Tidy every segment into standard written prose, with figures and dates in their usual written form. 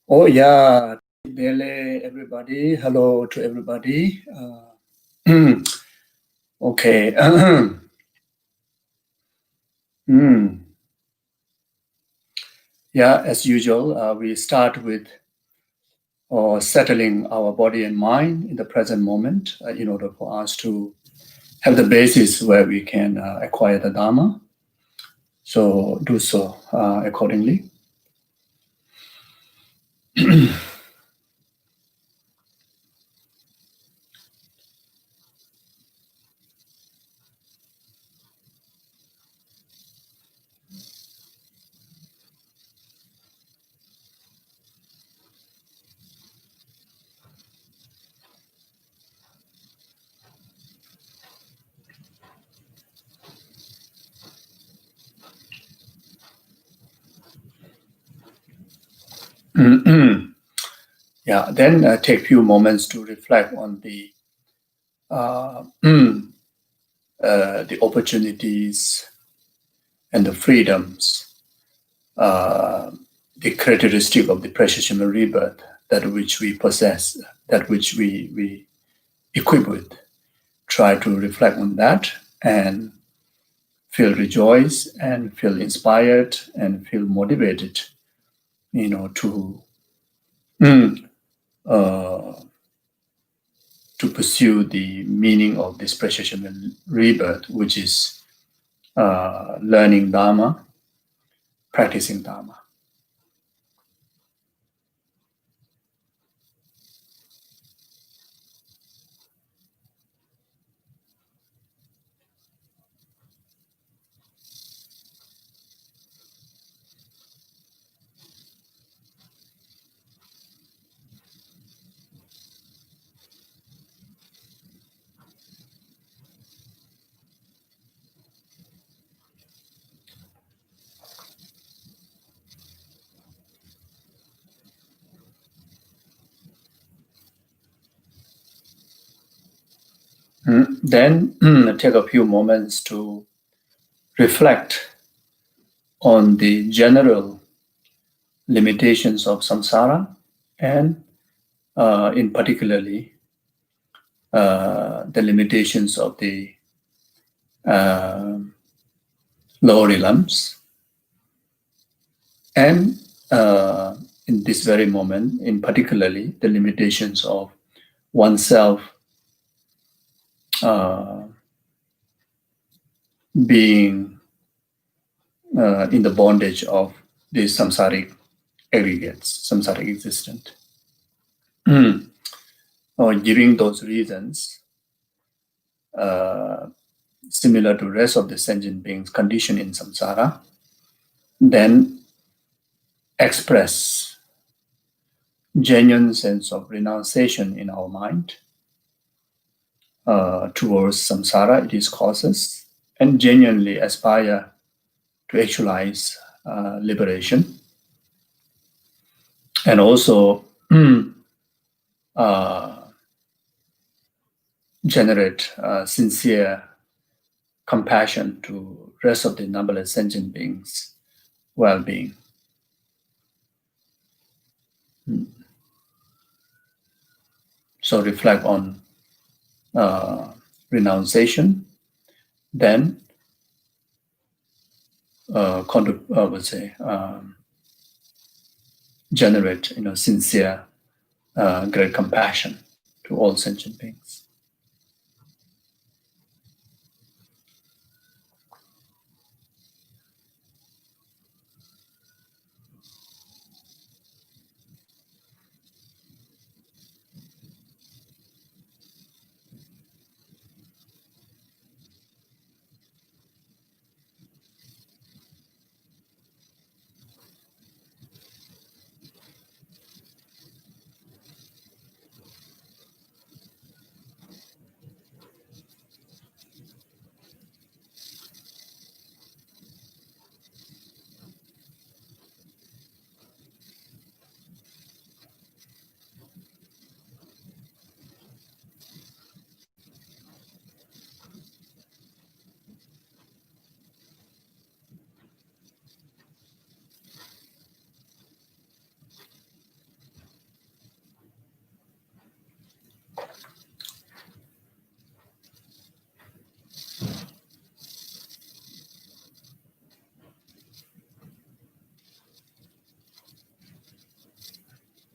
Oh yeah, Dele, everybody. Hello to everybody. Okay. Mm. Yeah, as usual, we start with settling our body and mind in the present moment in order for us to have the basis where we can acquire the Dharma. So do so accordingly. Yeah, then take a few moments to reflect on the opportunities and the freedoms, the characteristic of the precious human rebirth, that which we possess, that which we equip with. Try to reflect on that and feel rejoiced and feel inspired and feel motivated, uh, to pursue the meaning of this precious human rebirth, which is learning Dharma, practicing Dharma. Then take a few moments to reflect on the general limitations of samsara and in particularly the limitations of the uh, lower realms, and in this very moment, in particularly the limitations of oneself uh, being in the bondage of these samsaric aggregates, samsaric existent. Or giving those reasons, similar to rest of the sentient beings conditioned in samsara, then express genuine sense of renunciation in our mind towards samsara, its causes, and genuinely aspire to actualize liberation. And also generate sincere compassion to rest of the numberless sentient beings' well-being. So reflect on renunciation, then generate sincere great compassion to all sentient beings.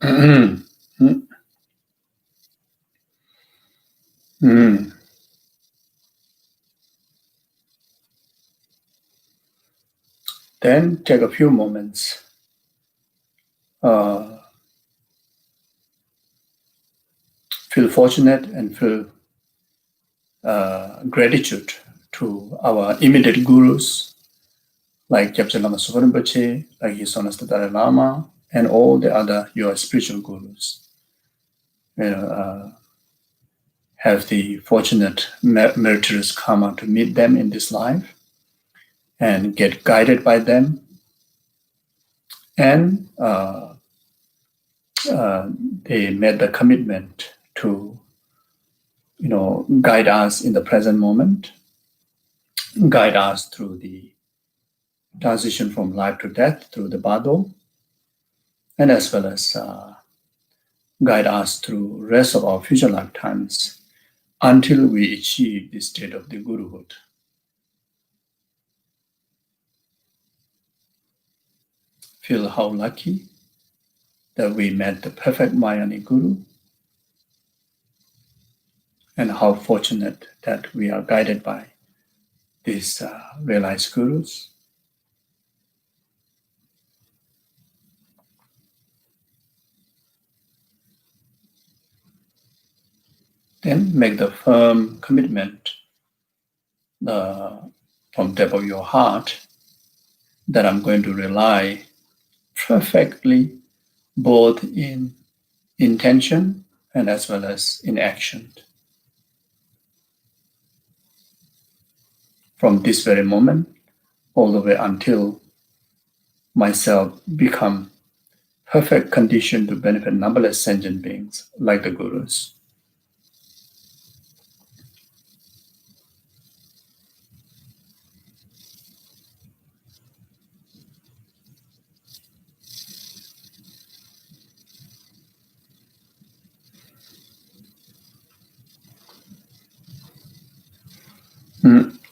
Mm, mm. Then take a few moments. Uh, feel fortunate and feel gratitude to our immediate gurus like Gyabje Lama Sophon like His Honesty Dalai Lama, and all the other your spiritual gurus. You know, have the fortunate meritorious karma to meet them in this life and get guided by them, and they made the commitment to guide us in the present moment, guide us through the transition from life to death through the bardo, and as well as guide us through rest of our future lifetimes until we achieve the state of the guruhood. Feel how lucky that we met the perfect Mayani Guru, and how fortunate that we are guided by these realized gurus. Then make the firm commitment from depth of your heart that I'm going to rely perfectly both in intention and as well as in action. From this very moment all the way until myself become perfect condition to benefit numberless sentient beings like the gurus.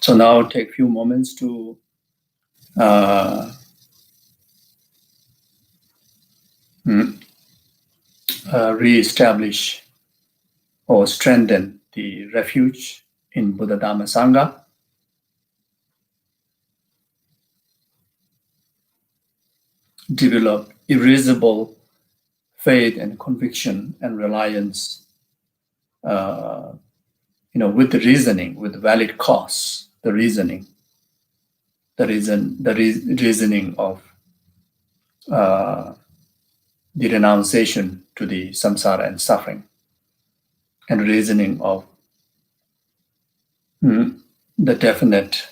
So now take a few moments to re-establish or strengthen the refuge in Buddha Dhamma Sangha. Develop irreversible faith and conviction and reliance, with the reasoning, with valid cause, the reasoning of the renunciation to the samsara and suffering, and reasoning of the definite,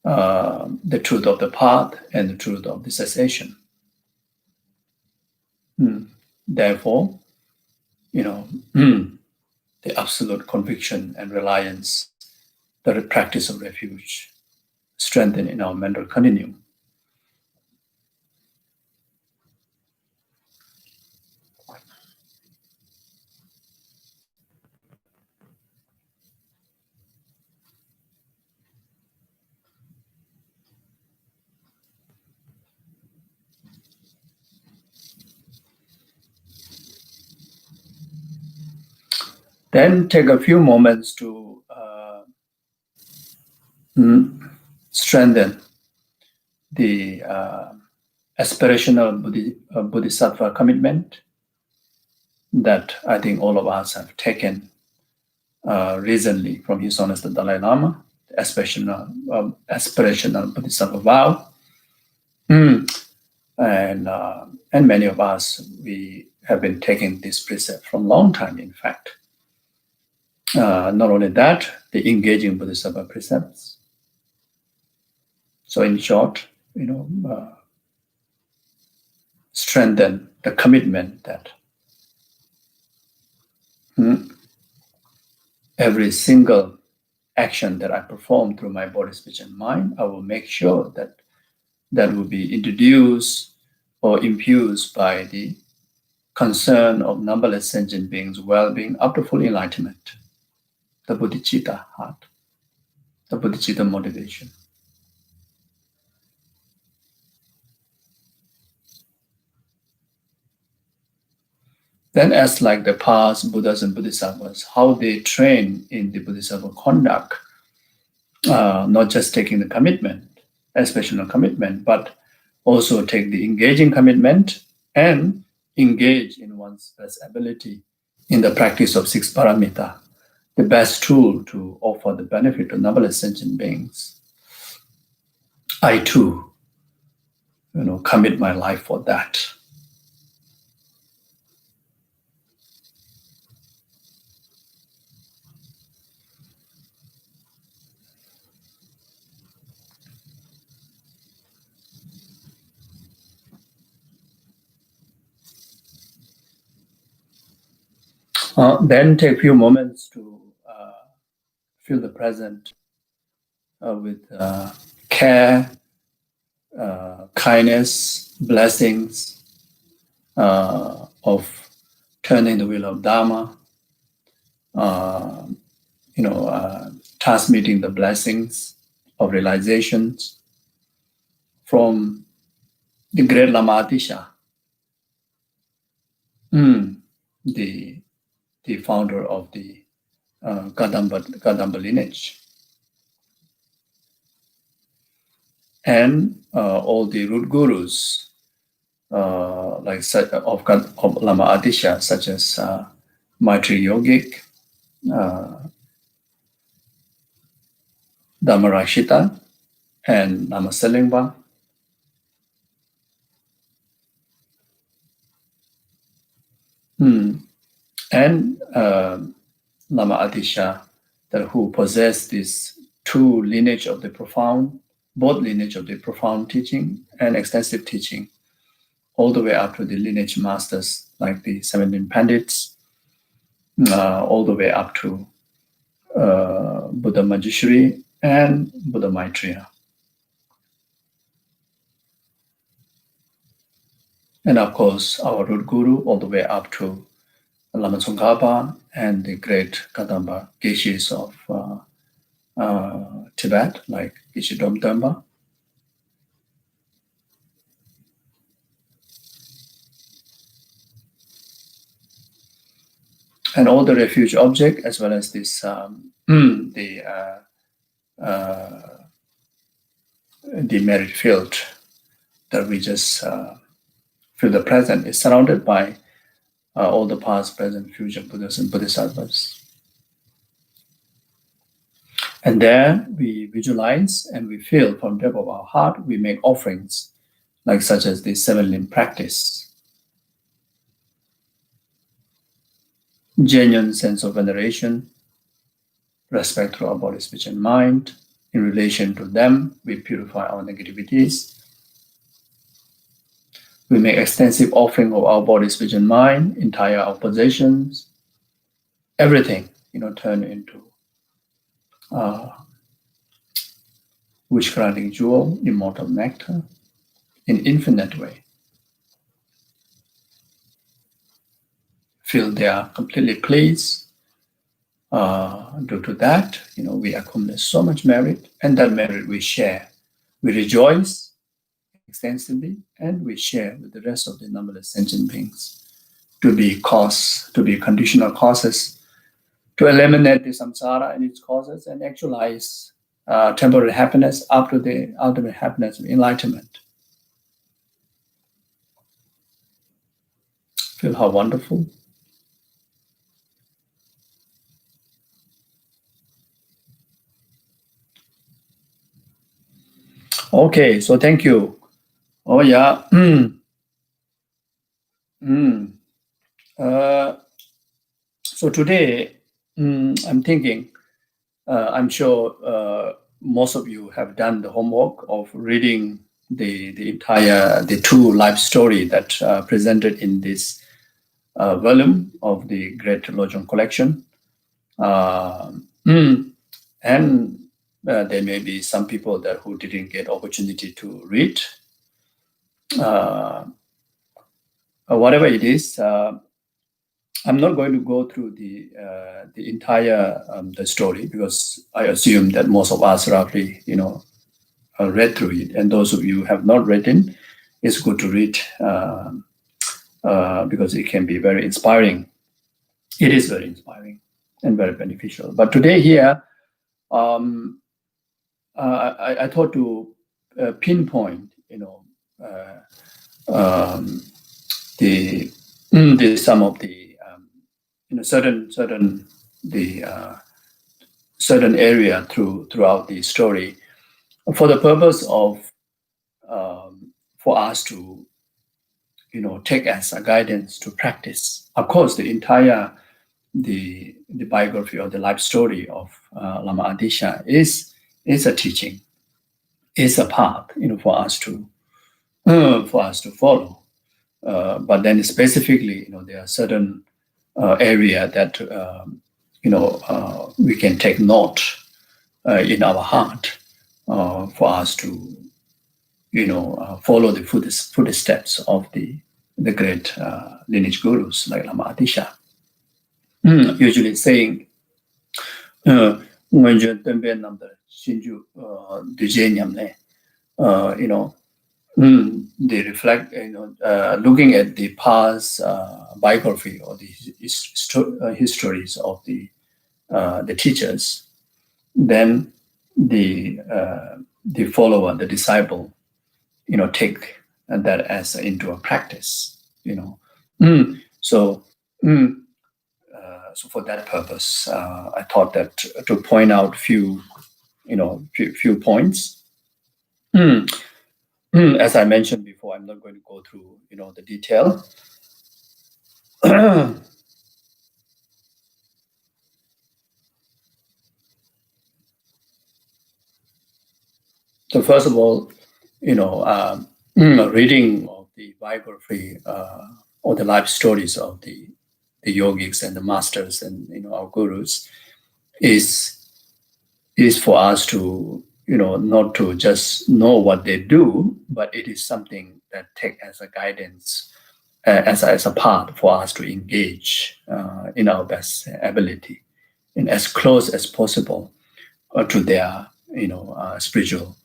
the truth of the path and the truth of the cessation. Therefore, the absolute conviction and reliance, the practice of refuge, strengthen in our mental continuum. Then take a few moments to strengthen the aspirational bodhisattva commitment that I think all of us have taken recently from His Honesty Dalai Lama, aspirational bodhisattva vow. And many of us, we have been taking this precept from a long time, in fact. Not only that, the engaging bodhisattva precepts. So in short, strengthen the commitment that every single action that I perform through my body, speech, and mind, I will make sure that will be introduced or infused by the concern of numberless sentient beings' well-being up to full enlightenment, the bodhicitta heart, the bodhicitta motivation. Then, as like the past Buddhas and Bodhisattvas, how they train in the Bodhisattva conduct, not just taking the commitment, especially no commitment, but also take the engaging commitment and engage in one's best ability in the practice of six paramita, the best tool to offer the benefit to numberless sentient beings. I too, commit my life for that. Then take a few moments to feel the present with care, kindness, blessings of turning the wheel of Dharma, transmitting the blessings of realizations from the great Lama Atisha, the founder of the Kadamba lineage, and all the root gurus of Lama Atisha, such as Maitri Yogic, Dhammarashita, and Lama Selingpa. And Lama Atisha, who possess this two lineage of the profound, both lineage of the profound teaching and extensive teaching, all the way up to the lineage masters like the 17 Pandits, all the way up to Buddha Manjushri and Buddha Maitreya. And of course, our root guru, all the way up to Lama Tsongkhapa and the great Kadamba Geshes of Tibet, like Geshe Domdamba. And all the refuge object, as well as this, the merit field that we just feel the present, is surrounded by all the past, present, future Buddhas and Bodhisattvas. And there we visualize and we feel from the depth of our heart, we make offerings, like such as the 7-limb practice. Genuine sense of veneration, respect to our body, speech, and mind. In relation to them, we purify our negativities. We make extensive offering of our body, speech, and mind, entire our possessions, everything, turn into wish-granting jewel, immortal nectar, in infinite way. Feel they are completely pleased. Due to that, we accumulate so much merit, and that merit we share. We rejoice extensively, and we share with the rest of the numberless sentient beings to be conditional causes, to eliminate the samsara and its causes and actualize temporary happiness up to the ultimate happiness of enlightenment. Feel how wonderful. Okay, so thank you. Oh yeah. So today, I'm thinking, I'm sure most of you have done the homework of reading the two life story that presented in this volume of the Great Lojong collection. And there may be some people there who didn't get opportunity to read. Whatever it is, I'm not going to go through the entire the story, because I assume that most of us roughly, read through it. And those of you who have not read it, it's good to read because it can be very inspiring. It is very inspiring and very beneficial. But today here, I thought to pinpoint, the some of the certain area throughout the story for the purpose of for us to take as a guidance to practice. Of course, the entire the biography or the life story of Lama Adisha is a teaching, is a path for us to follow. But then specifically, there are certain area that we can take note in our heart for us to follow the footsteps of the great lineage gurus like Lama Adisha. Usually saying, when you they reflect, looking at the past biography or the histories of the teachers, then the follower, the disciple, take that as into a practice, So for that purpose, I thought that to point out few points. As I mentioned before, I'm not going to go through the detail. So first of all, reading of the biography or the life stories of the yogis and the masters and our gurus is for us to not to just know what they do, but it is something that take as a guidance, as a path for us to engage in our best ability, and as close as possible to their spiritual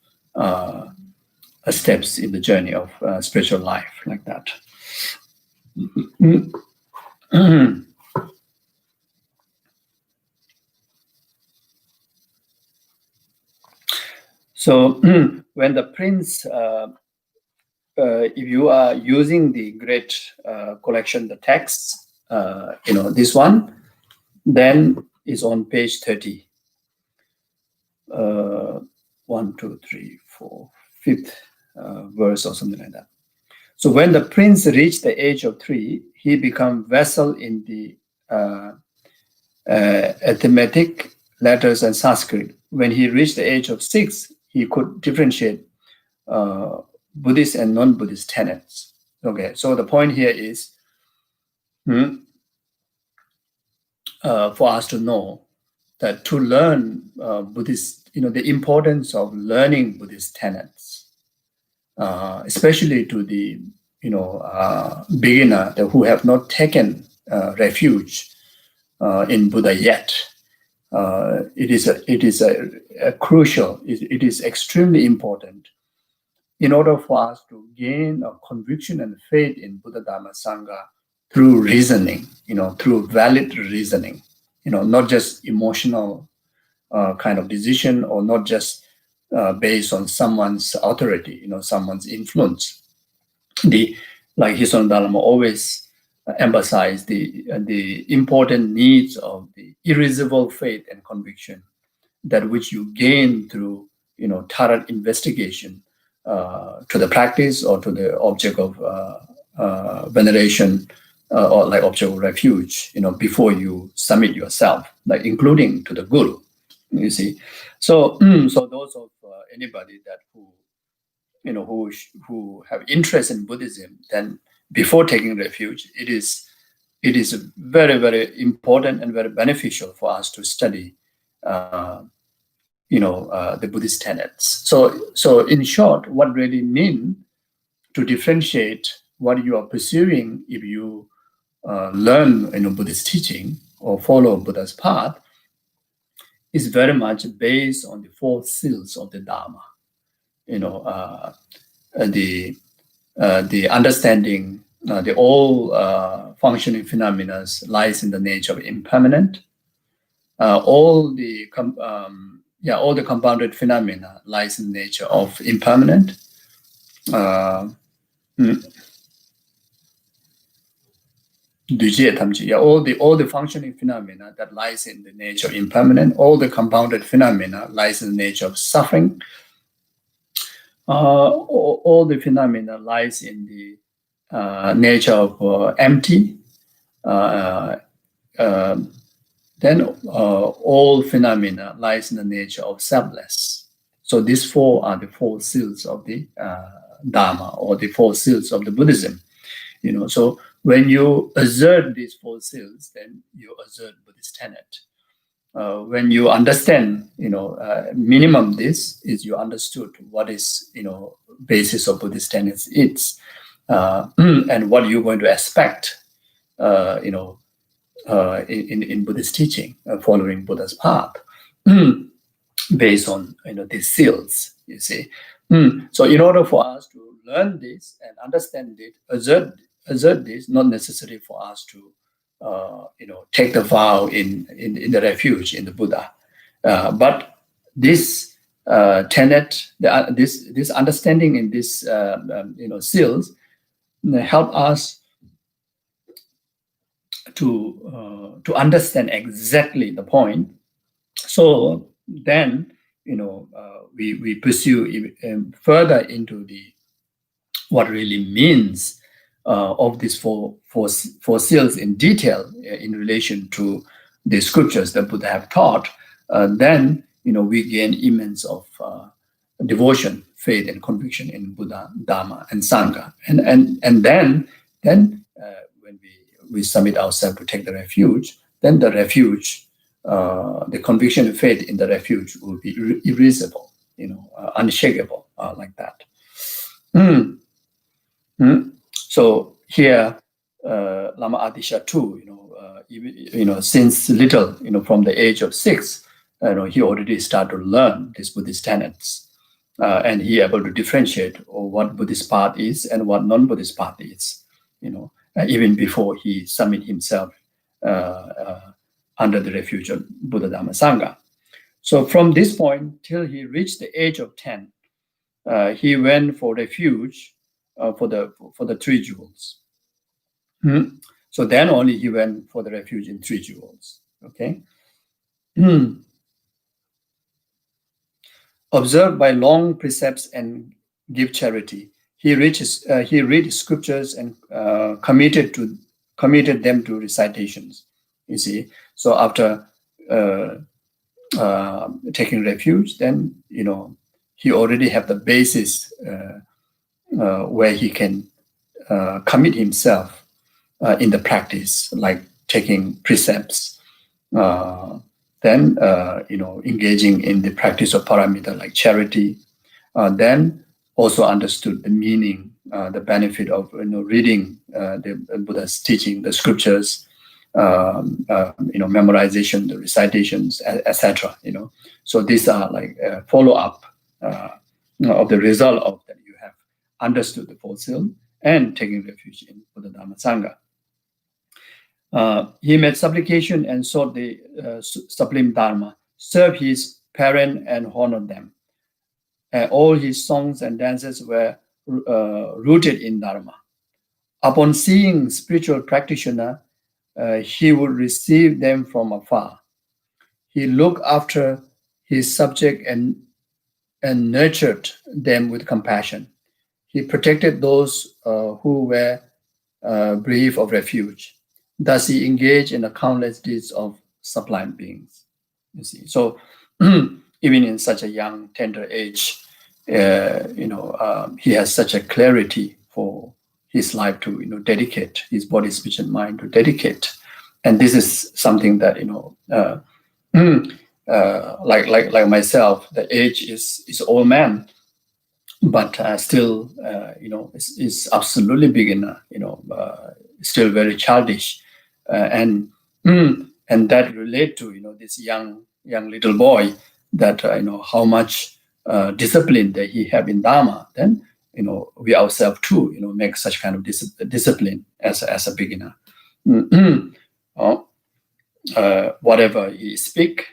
steps in the journey of spiritual life, like that. So when the prince, if you are using the great collection, the texts, this one, then is on page 30. 1, 2, 3, 4, 5th verse or something like that. So when the prince reached the age of 3, he became vessel in the arithmetic, letters, and Sanskrit. When he reached the age of 6, he could differentiate Buddhist and non-Buddhist tenets. Okay, so the point here is for us to know that to learn Buddhist, the importance of learning Buddhist tenets, especially to the beginner who have not taken refuge in Buddha yet. It is a crucial. It is extremely important in order for us to gain a conviction and faith in Buddha, Dharma, Sangha through reasoning. Through valid reasoning. Not just emotional kind of decision, or not just based on someone's authority, someone's influence. Like Hison Dalama always emphasize the important needs of the irresistible faith and conviction, that which you gain through thorough investigation to the practice or to the object of veneration or like object of refuge, before you submit yourself, like including to the guru. You see, so those of anybody that who have interest in Buddhism, then before taking refuge, it is very, very important and very beneficial for us to study, the Buddhist tenets. So in short, what really mean to differentiate what you are pursuing if you learn Buddhist teaching or follow Buddha's path is very much based on the 4 seals of the Dharma. The understanding the all functioning phenomena lies in the nature of impermanent. All the compounded phenomena lies in the nature of impermanent. All the functioning phenomena that lies in the nature of impermanent, all the compounded phenomena lies in the nature of suffering. All the phenomena lies in the nature of empty. Then all phenomena lies in the nature of selfless. So these four are the four seals of the Dharma, or the four seals of the Buddhism. So when you assert these four seals, then you assert Buddhist tenet. When you understand, minimum this is you understood what is, basis of Buddhist tenets is, and what you're going to expect, in Buddhist teaching, following Buddha's path, based on these seals. You see, so in order for us to learn this and understand it, assert this, not necessary for us to take the vow in the refuge in the Buddha, but this tenet, this understanding in this seals help us to understand exactly the point. So then we pursue further into the what really means of these four seals in detail in relation to the scriptures that Buddha have taught. Then we gain immense of devotion, faith, and conviction in Buddha, Dharma, and Sangha, and then when we submit ourselves to take the refuge, then the refuge, the conviction and faith in the refuge will be irresistible, unshakable, like that. So here, Lama Adisha too, since little, from the age of 6, he already started to learn these Buddhist tenets, and he able to differentiate what Buddhist path is and what non-Buddhist path is, even before he submit himself under the refuge of Buddha, Dhamma, Sangha. So from this point till he reached the age of 10, he went for refuge for the 3 jewels. So then only he went for the refuge in 3 jewels. Okay. Observed by long precepts and give charity. He read scriptures and committed them to recitations. You see, so after taking refuge, then he already have the basis where he can commit himself in the practice, like taking precepts, then engaging in the practice of paramita like charity, then also understood the meaning, the benefit of reading the Buddha's teaching, the scriptures, memorization, the recitations, etc. So these are like follow up of the result of that you have understood the fourth seal and taking refuge in Buddha, Dhamma, Sangha. He made supplication and sought the sublime Dharma, served his parents and honored them. All his songs and dances were rooted in Dharma. Upon seeing spiritual practitioner, he would receive them from afar. He looked after his subject and nurtured them with compassion. He protected those who were bereaved of refuge. Thus he engaged in the countless deeds of sublime beings. You see, so even in such a young, tender age, he has such a clarity for his life to dedicate his body, speech, and mind to dedicate. And this is something that like myself, the age is old man, but still is absolutely beginner. Still very childish. And that relate to this young little boy, that how much discipline that he have in Dharma. Then we ourselves too, make such kind of discipline as a beginner. Whatever you speak,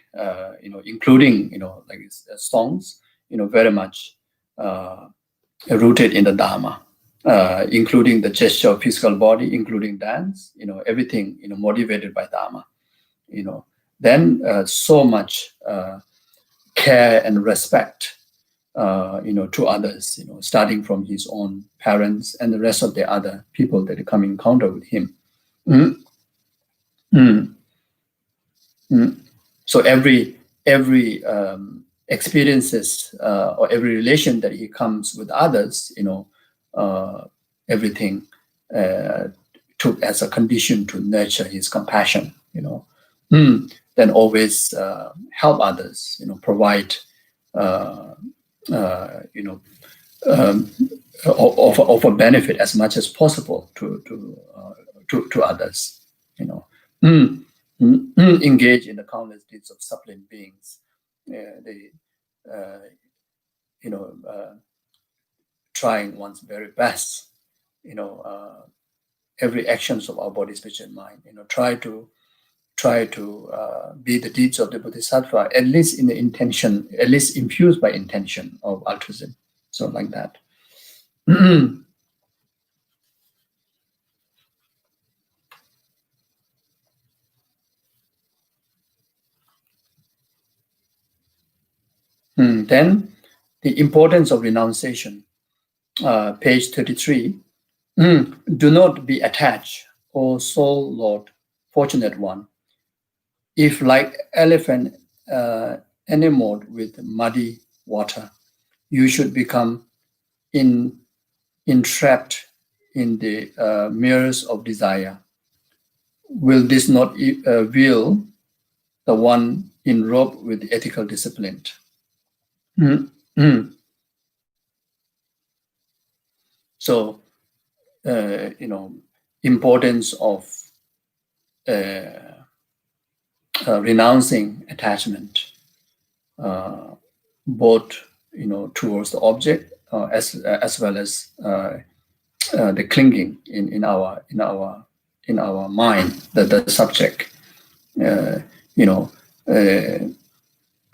including, like songs, very much rooted in the Dharma, including the gesture of physical body, including dance, everything, motivated by Dharma, then so much care and respect, to others, starting from his own parents and the rest of the other people that come in encounter with him. Mm. Mm. Mm. So every experiences or every relation that he comes with others, everything took as a condition to nurture his compassion, then always help others, provide, offer benefit as much as possible to others, engage in the countless deeds of sublime beings. Trying one's very best, every actions of our body, speech, and mind, try to be the deeds of the Bodhisattva, at least in the intention, at least infused by intention of altruism. So like that. Then the importance of renunciation, page 33. Do not be attached, O soul Lord, fortunate one. If like elephant enamored with muddy water, you should become entrapped in the mirrors of desire, will this not will the one enrobed with the ethical discipline? So, importance of renouncing attachment, both towards the object as well as the clinging in our mind, the subject.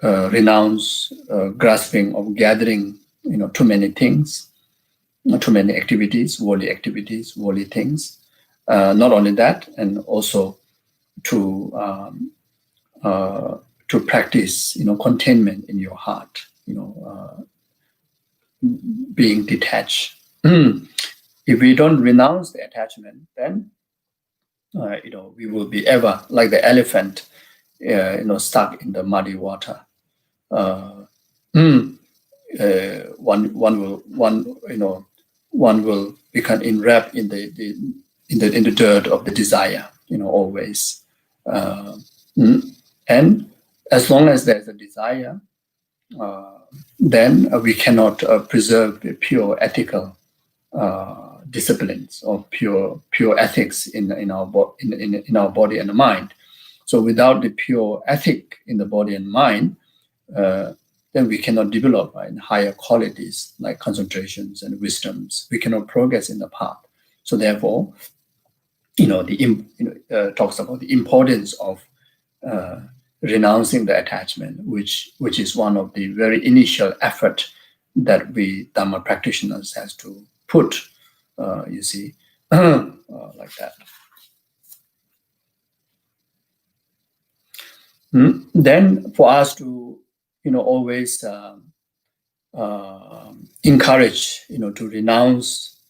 Renounce grasping of gathering, too many things, too many activities, worldly things. Not only that, and also to practice, containment in your heart, being detached. If we don't renounce the attachment, then we will be ever like the elephant, stuck in the muddy water. One will become enwrapped in the dirt of the desire, always. And as long as there's a desire, then we cannot preserve the pure ethical disciplines or pure ethics in our body and the mind. So without the pure ethic in the body and mind, then we cannot develop in higher qualities like concentrations and wisdoms. We cannot progress in the path. So therefore, talks about the importance of renouncing the attachment, which is one of the very initial effort that we Dhamma practitioners has to put. You see, like that. Then for us to, always encourage, to renounce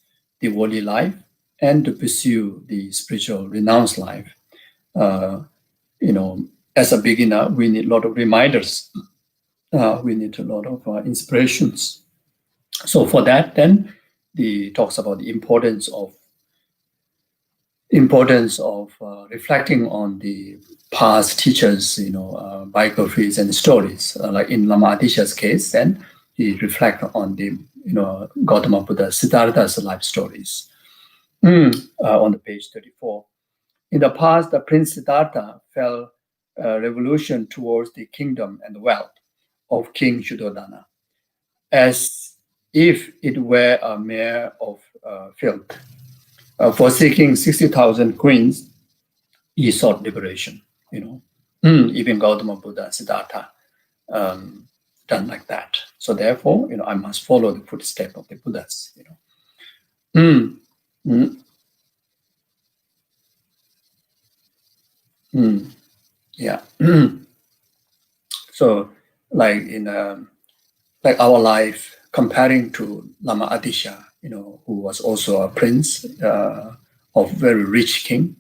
the worldly life and to pursue the spiritual renounced life. As a beginner, we need a lot of reminders. We need a lot of inspirations. So for that, then, talks about the importance of reflecting on the past teachers, biographies and stories. Like in Lama Atisha's case, then he reflects on the, Gautama Buddha Siddhartha's life stories. On the page 34. In the past, the Prince Siddhartha fell revolution towards the kingdom and wealth of King Shuddhodana. As if it were a mare of filth. Forsaking 60,000 queens, he sought liberation. Even Gautama Buddha, Siddhartha, done like that. So therefore, I must follow the footsteps of the Buddhas. Mm, mm, mm, yeah. So, like in like our life, comparing to Lama Adisha, who was also a prince of very rich king,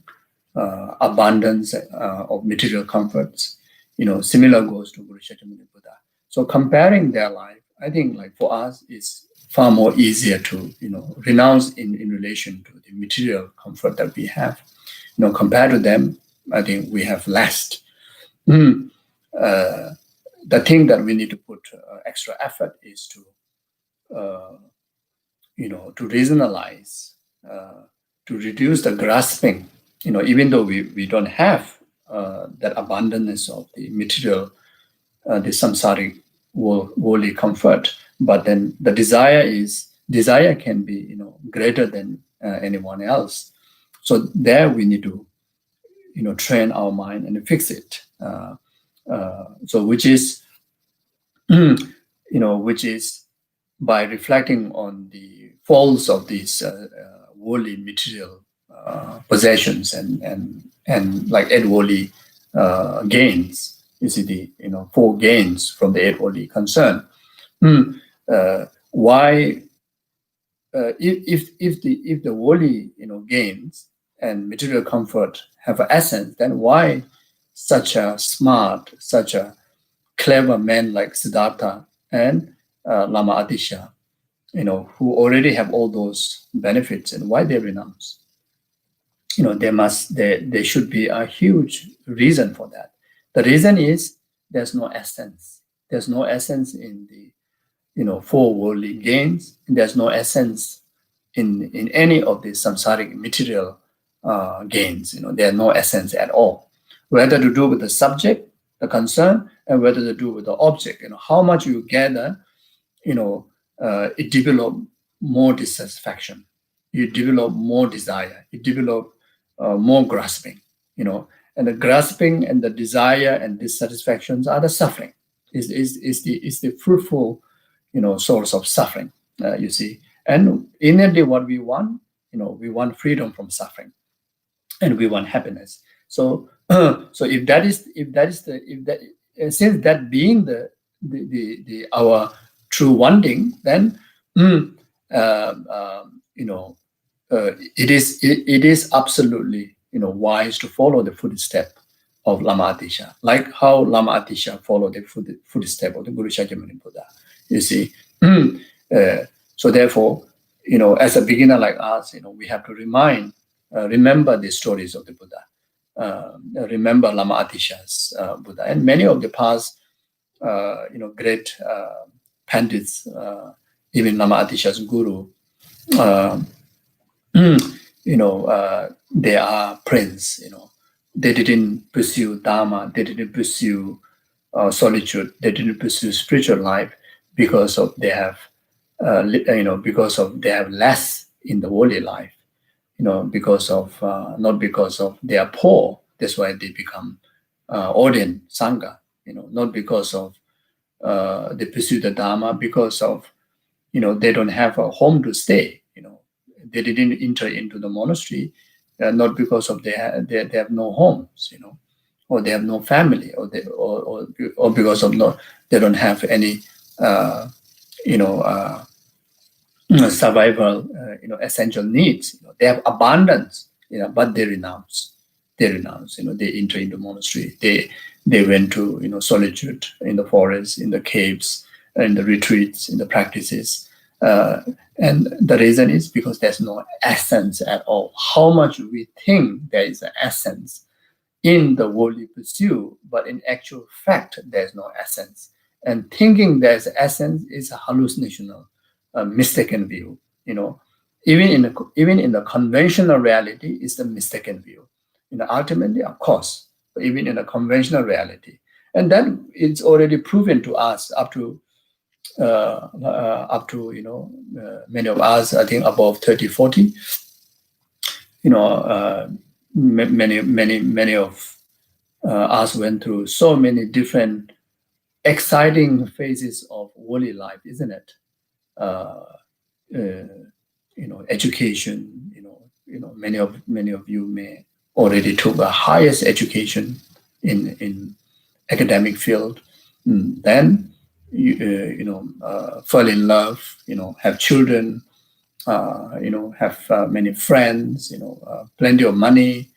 abundance of material comforts. Similar goes to Guru Shakyamuni Buddha. So comparing their life, I think like for us, it's far more easier to renounce in relation to the material comfort that we have. Compared to them, I think we have less. Mm. The thing that we need to put extra effort is to reasonalize, to reduce the grasping. Even though we don't have that abundance of the material, the samsaric worldly comfort, but then the desire can be greater than anyone else. So there we need to train our mind and fix it. So which is which is by reflecting on the faults of these worldly material possessions and like eight worldly gains. You see the four gains from the eight worldly concern. Why if the worldly gains and material comfort have an essence, then why such a smart, such a clever men like Siddhartha and Lama Adisha, who already have all those benefits, and why they renounce? There should be a huge reason for that. The reason is there's no essence. There's no essence in the four worldly gains. There's no essence in any of the samsaric material gains. There's no essence at all. Whether to do with the subject, the concern, and whether to do with the object. How much you gather, it develop more dissatisfaction. You develop more desire. You develop more grasping. And the grasping and the desire and dissatisfactions are the suffering. Is the fruitful, source of suffering. You see, and innately, what we want, we want freedom from suffering, and we want happiness. So, so if that is since that being the our true wanting, then it is absolutely wise to follow the footstep of Lama Atisha, like how Lama Atisha followed the footstep of the Guru Shakyamuni Buddha. You see, so therefore, as a beginner like us, we have to remember the stories of the Buddha, remember Lama Atisha's Buddha, and many of the past, great pandits, even Lama Atisha's guru. They are prince. They didn't pursue Dharma. They didn't pursue solitude. They didn't pursue spiritual life because of they have, because of they have less in the worldly life. Because of not because of they are poor. That's why they become ordained sangha. Not because of they pursue the Dharma, because of they don't have a home to stay. They didn't enter into the monastery, not because of they have no homes, or they have no family, or because of they don't have any survival essential needs. They have abundance, but they renounce. They enter into monastery. They went to solitude in the forest, in the caves, in the retreats, in the practices. And the reason is because there's no essence at all. How much we think there is an essence in the worldly pursuit, but in actual fact, there's no essence. And thinking there's essence is a hallucinational, mistaken view. Even in the conventional reality, is the mistaken view. Ultimately, of course, even in a conventional reality, and then it's already proven to us up to up to, many of us, I think above 30, 40, many of us went through so many different exciting phases of worldly life, isn't it? Education. Many of you may already took the highest education in academic field. Then fall in love. Have children. Have many friends. Plenty of money.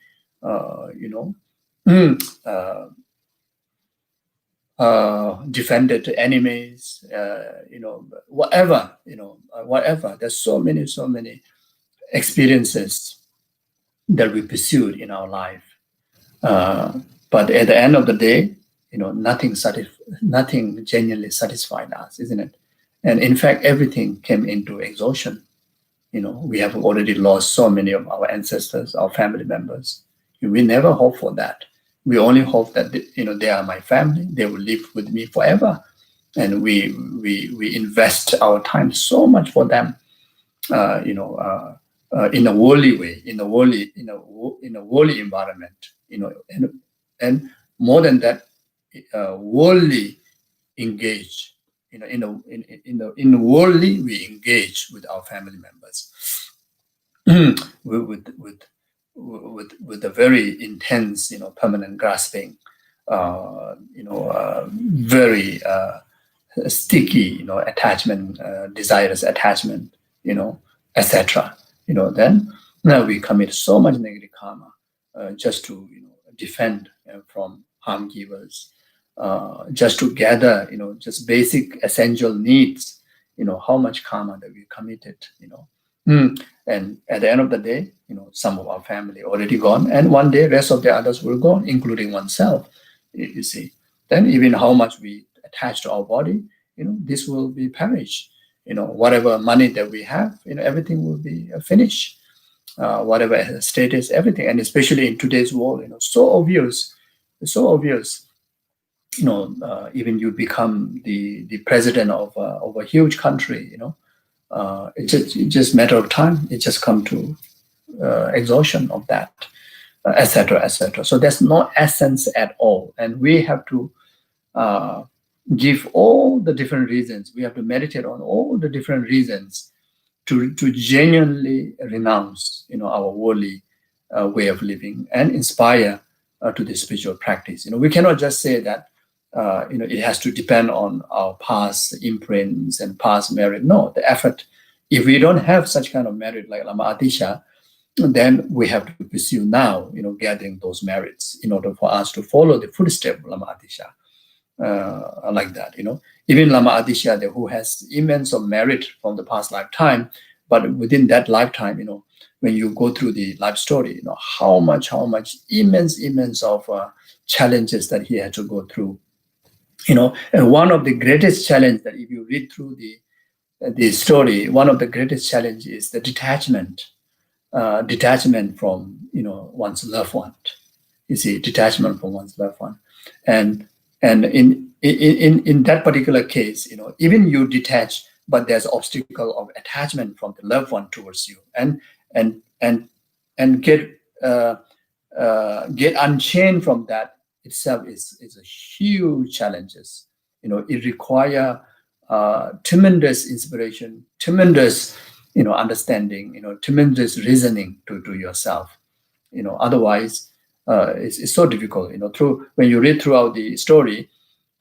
Defended enemies, whatever. There's so many experiences that we pursued in our life. But at the end of the day, nothing genuinely satisfied us, isn't it? And in fact, everything came into exhaustion. We have already lost so many of our ancestors, our family members. We never hope for that. We only hope that they are my family. They will live with me forever, and we invest our time so much for them. In a worldly way, in a worldly environment. And more than that, worldly engage. In worldly, we engage with our family members with a very intense, permanent grasping, very sticky, attachment, desirous attachment, etc. Then now we commit so much negative karma just to defend from harm givers, just to gather, just basic essential needs. How much karma that we committed. And at the end of the day, some of our family already gone, and one day rest of the others will go, including oneself. You see, then even how much we attach to our body, this will be perished. Whatever money that we have, everything will be finished. Whatever status, everything, and especially in today's world, so obvious. Even you become the president of a huge country, it's just matter of time. It just come to exhaustion of that, etc., etc. So there's no essence at all, and we have to give all the different reasons. We have to meditate on all the different reasons to genuinely renounce, our worldly way of living and inspire to the spiritual practice. We cannot just say that it has to depend on our past imprints and past merit. No, the effort. If we don't have such kind of merit like Lama Atisha, then we have to pursue now, gathering those merits in order for us to follow the footsteps of Lama Atisha. Like that, even Lama Atisha, who has immense of merit from the past lifetime, but within that lifetime, when you go through the life story, how much immense of challenges that he had to go through, and one of the greatest challenge that if you read through the story, one of the greatest challenge is the detachment from one's loved one. You see, detachment from one's loved one, and in that particular case, even you detach, but there's obstacle of attachment from the loved one towards you, and get unchained from that itself is a huge challenges. It require tremendous inspiration, tremendous understanding, tremendous reasoning to yourself. Otherwise, it's so difficult. When you read throughout the story,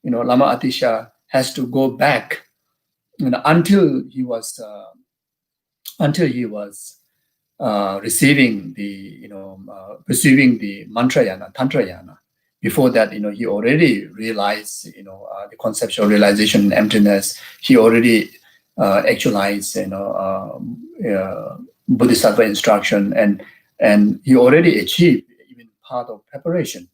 Lama Atisha has to go back, until he was receiving the mantrayana, tantrayana. Before that, he already realized, the conceptual realization and emptiness. He already actualized, Bodhisattva instruction, and he already achieved even part of preparation.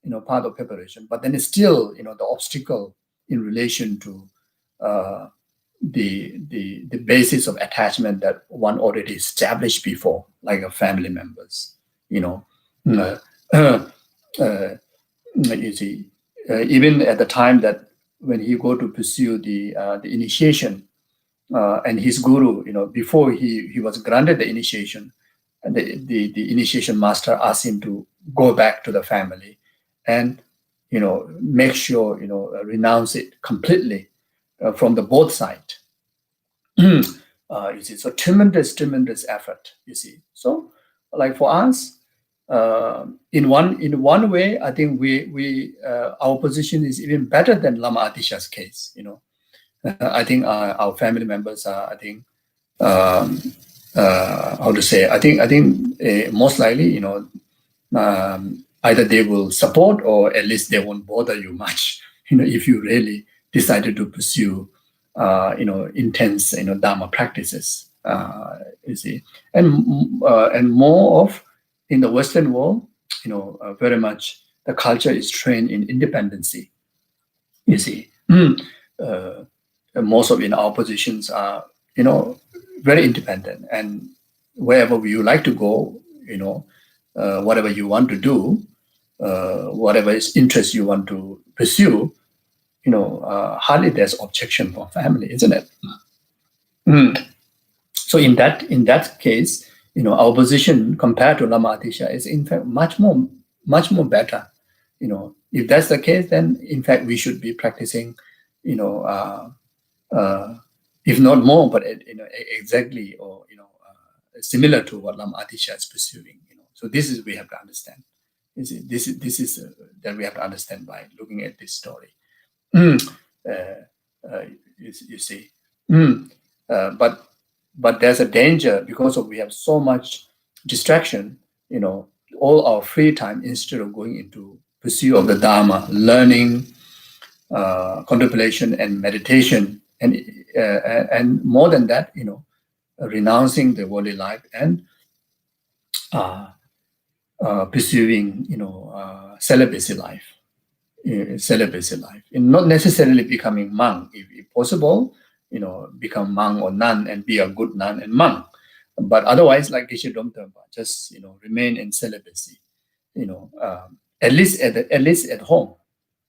But then it's still, the obstacle in relation to the basis of attachment that one already established before, like a family members. You see, even at the time that when he go to pursue the initiation, and his guru, before he was granted the initiation, the initiation master asked him to go back to the family and make sure renounce it completely from the both side. You see, so tremendous effort. You see, so like for us, in one way, I think we our position is even better than Lama Atisha's case. I think our family members are, I think, how to say, I think most likely, either they will support or at least they won't bother you much, if you really decided to pursue, intense, Dharma practices, you see. And more of in the Western world, very much the culture is trained in independency, you see. Most of in our positions are, very independent, and wherever you like to go, whatever you want to do, whatever is interest you want to pursue, hardly there's objection from family, isn't it? So in that case, our position compared to Lama Atisha is in fact much more better. If that's the case, then in fact we should be practicing, if not more, but exactly, or similar to what Lama Atisha is pursuing. So this is we have to understand. This is that we have to understand by looking at this story. You see, but there's a danger because we have so much distraction. All our free time, instead of going into pursuit of the Dharma, learning, contemplation, and meditation, and more than that, renouncing the worldly life and pursuing, celibacy life. And not necessarily becoming monk, if possible, become monk or nun and be a good nun and monk. But otherwise, like Geshe Domtamba, just remain in celibacy. At least at home,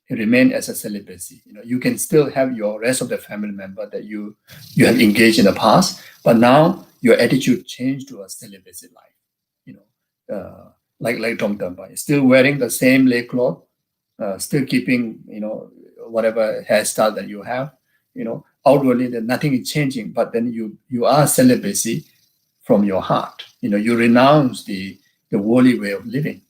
remain as a celibacy. You can still have your rest of the family member that you have engaged in the past, but now your attitude changed to a celibacy life. Like Domtamba, still wearing the same lay cloth, still keeping whatever hairstyle that you have. Outwardly that nothing is changing, but then you are celibacy from your heart. You renounce the worldly way of living.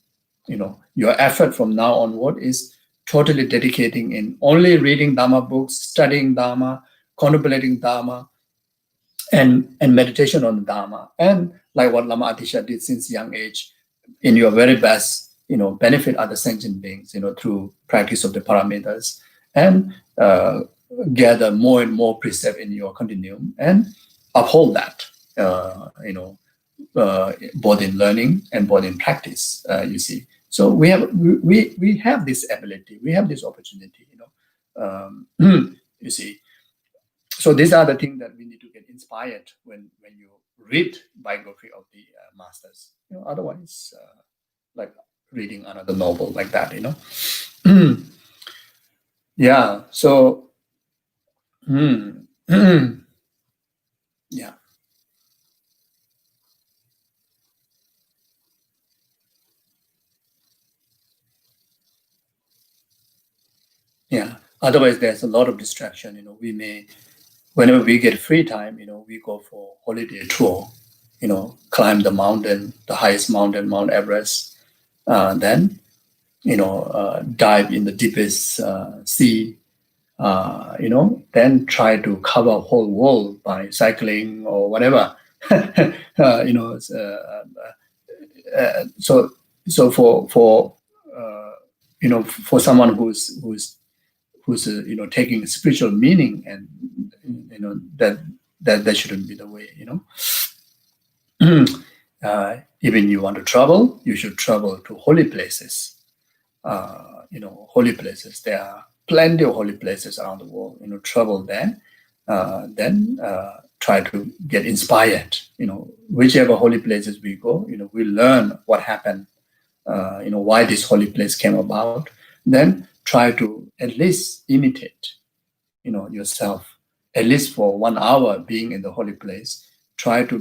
Your effort from now onward is totally dedicating in only reading Dharma books, studying Dharma, contemplating Dharma, and meditation on Dharma. And like what Lama Atisha did since young age, in your very best, benefit other sentient beings, through practice of the paramitas, and gather more and more precept in your continuum and uphold that, both in learning and both in practice, you see. So we have this ability, we have this opportunity, you see. So these are the things that we need to get inspired when you read biography of the masters. Otherwise, like reading another novel like that, Yeah. So, yeah. Yeah. Otherwise, there's a lot of distraction. We may, whenever we get free time, we go for holiday tour, climb the mountain, the highest mountain, Mount Everest, then, dive in the deepest sea, then try to cover a whole world by cycling or whatever. So for someone who's taking spiritual meaning, and that shouldn't be the way. Even you want to travel, you should travel to holy places. Holy places. There are plenty of holy places around the world. Travel there, then try to get inspired. Whichever holy places we go, we learn what happened. Why this holy place came about. Then try to at least imitate yourself, at least for 1 hour being in the holy place, try to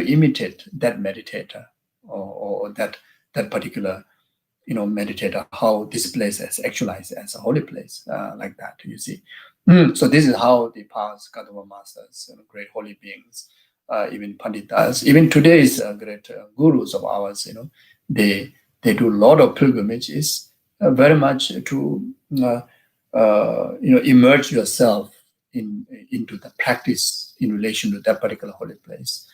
imitate that meditator or that particular meditator, how this place is actualized as a holy place, like that, you see. So this is how the past Kadamba masters, great holy beings, even Panditas, even today's great gurus of ours, they do a lot of pilgrimages, very much to immerse yourself into the practice in relation to that particular holy place.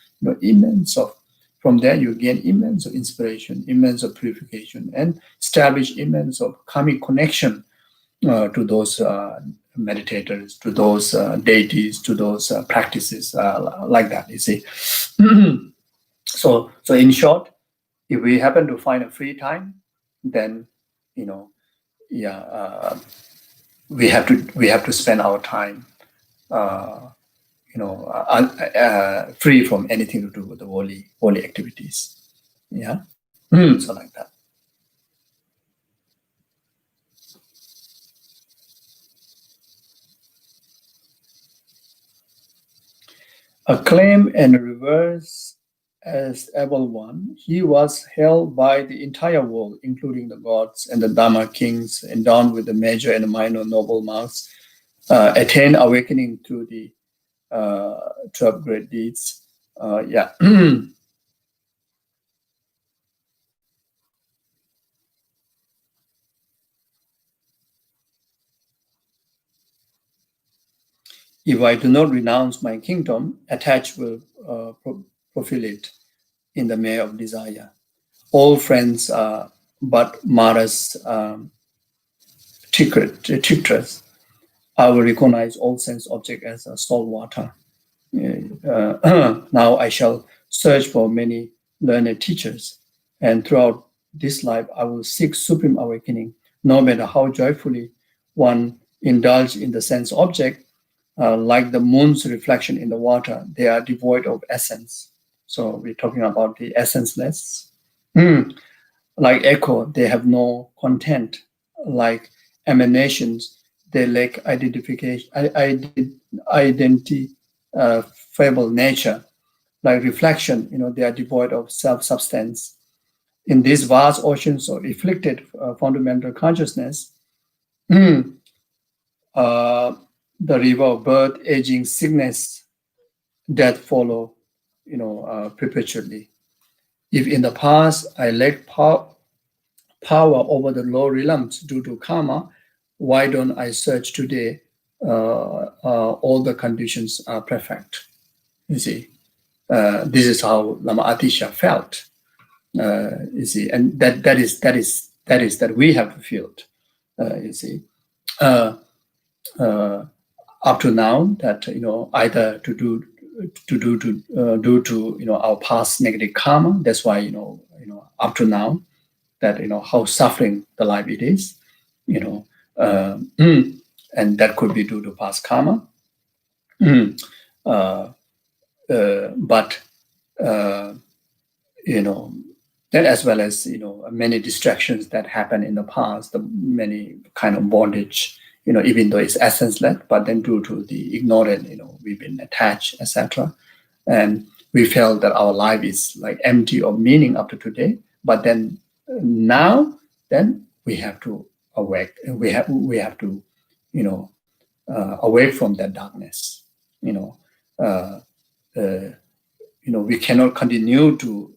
From there you gain immense of inspiration, immense of purification, and establish immense of karmic connection to those meditators, to those deities, to those practices, like that, you see. So in short, if we happen to find a free time, then we have to spend our time free from anything to do with the holy activities. Yeah. So like that. Acclaim and reverse as able one, he was held by the entire world, including the gods and the Dhamma kings, endowed with the major and minor noble marks, attained awakening through the 12 great deeds. Yeah. If I do not renounce my kingdom, attached will fulfill it in the mere of desire. All friends are but Mara's tinctures. I will recognize all sense object as salt water. Now I shall search for many learned teachers, and throughout this life I will seek supreme awakening. No matter how joyfully one indulge in the sense object, like the moon's reflection in the water, they are devoid of essence. So we're talking about the essenceless. Like echo, they have no content. Like emanations, they lack identifiable nature. Like reflection, they are devoid of self-substance. In these vast oceans of afflicted fundamental consciousness, the river of birth, aging, sickness, death follow, perpetually. If in the past I lacked power over the low realms due to karma, why don't I search today? All the conditions are perfect. You see, this is how Lama Atisha felt. You see, and that is we have fulfilled. You see, up to now, that either to due to our past negative karma. That's why up to now, that how suffering the life it is, and that could be due to past karma. But then, as well as many distractions that happen in the past, the many kind of bondage, even though it's essence-led, but then due to the ignorant, we've been attached, etc. And we felt that our life is like empty of meaning up to today. But then now, then we have to awake. We have to, awake from that darkness. We cannot continue to,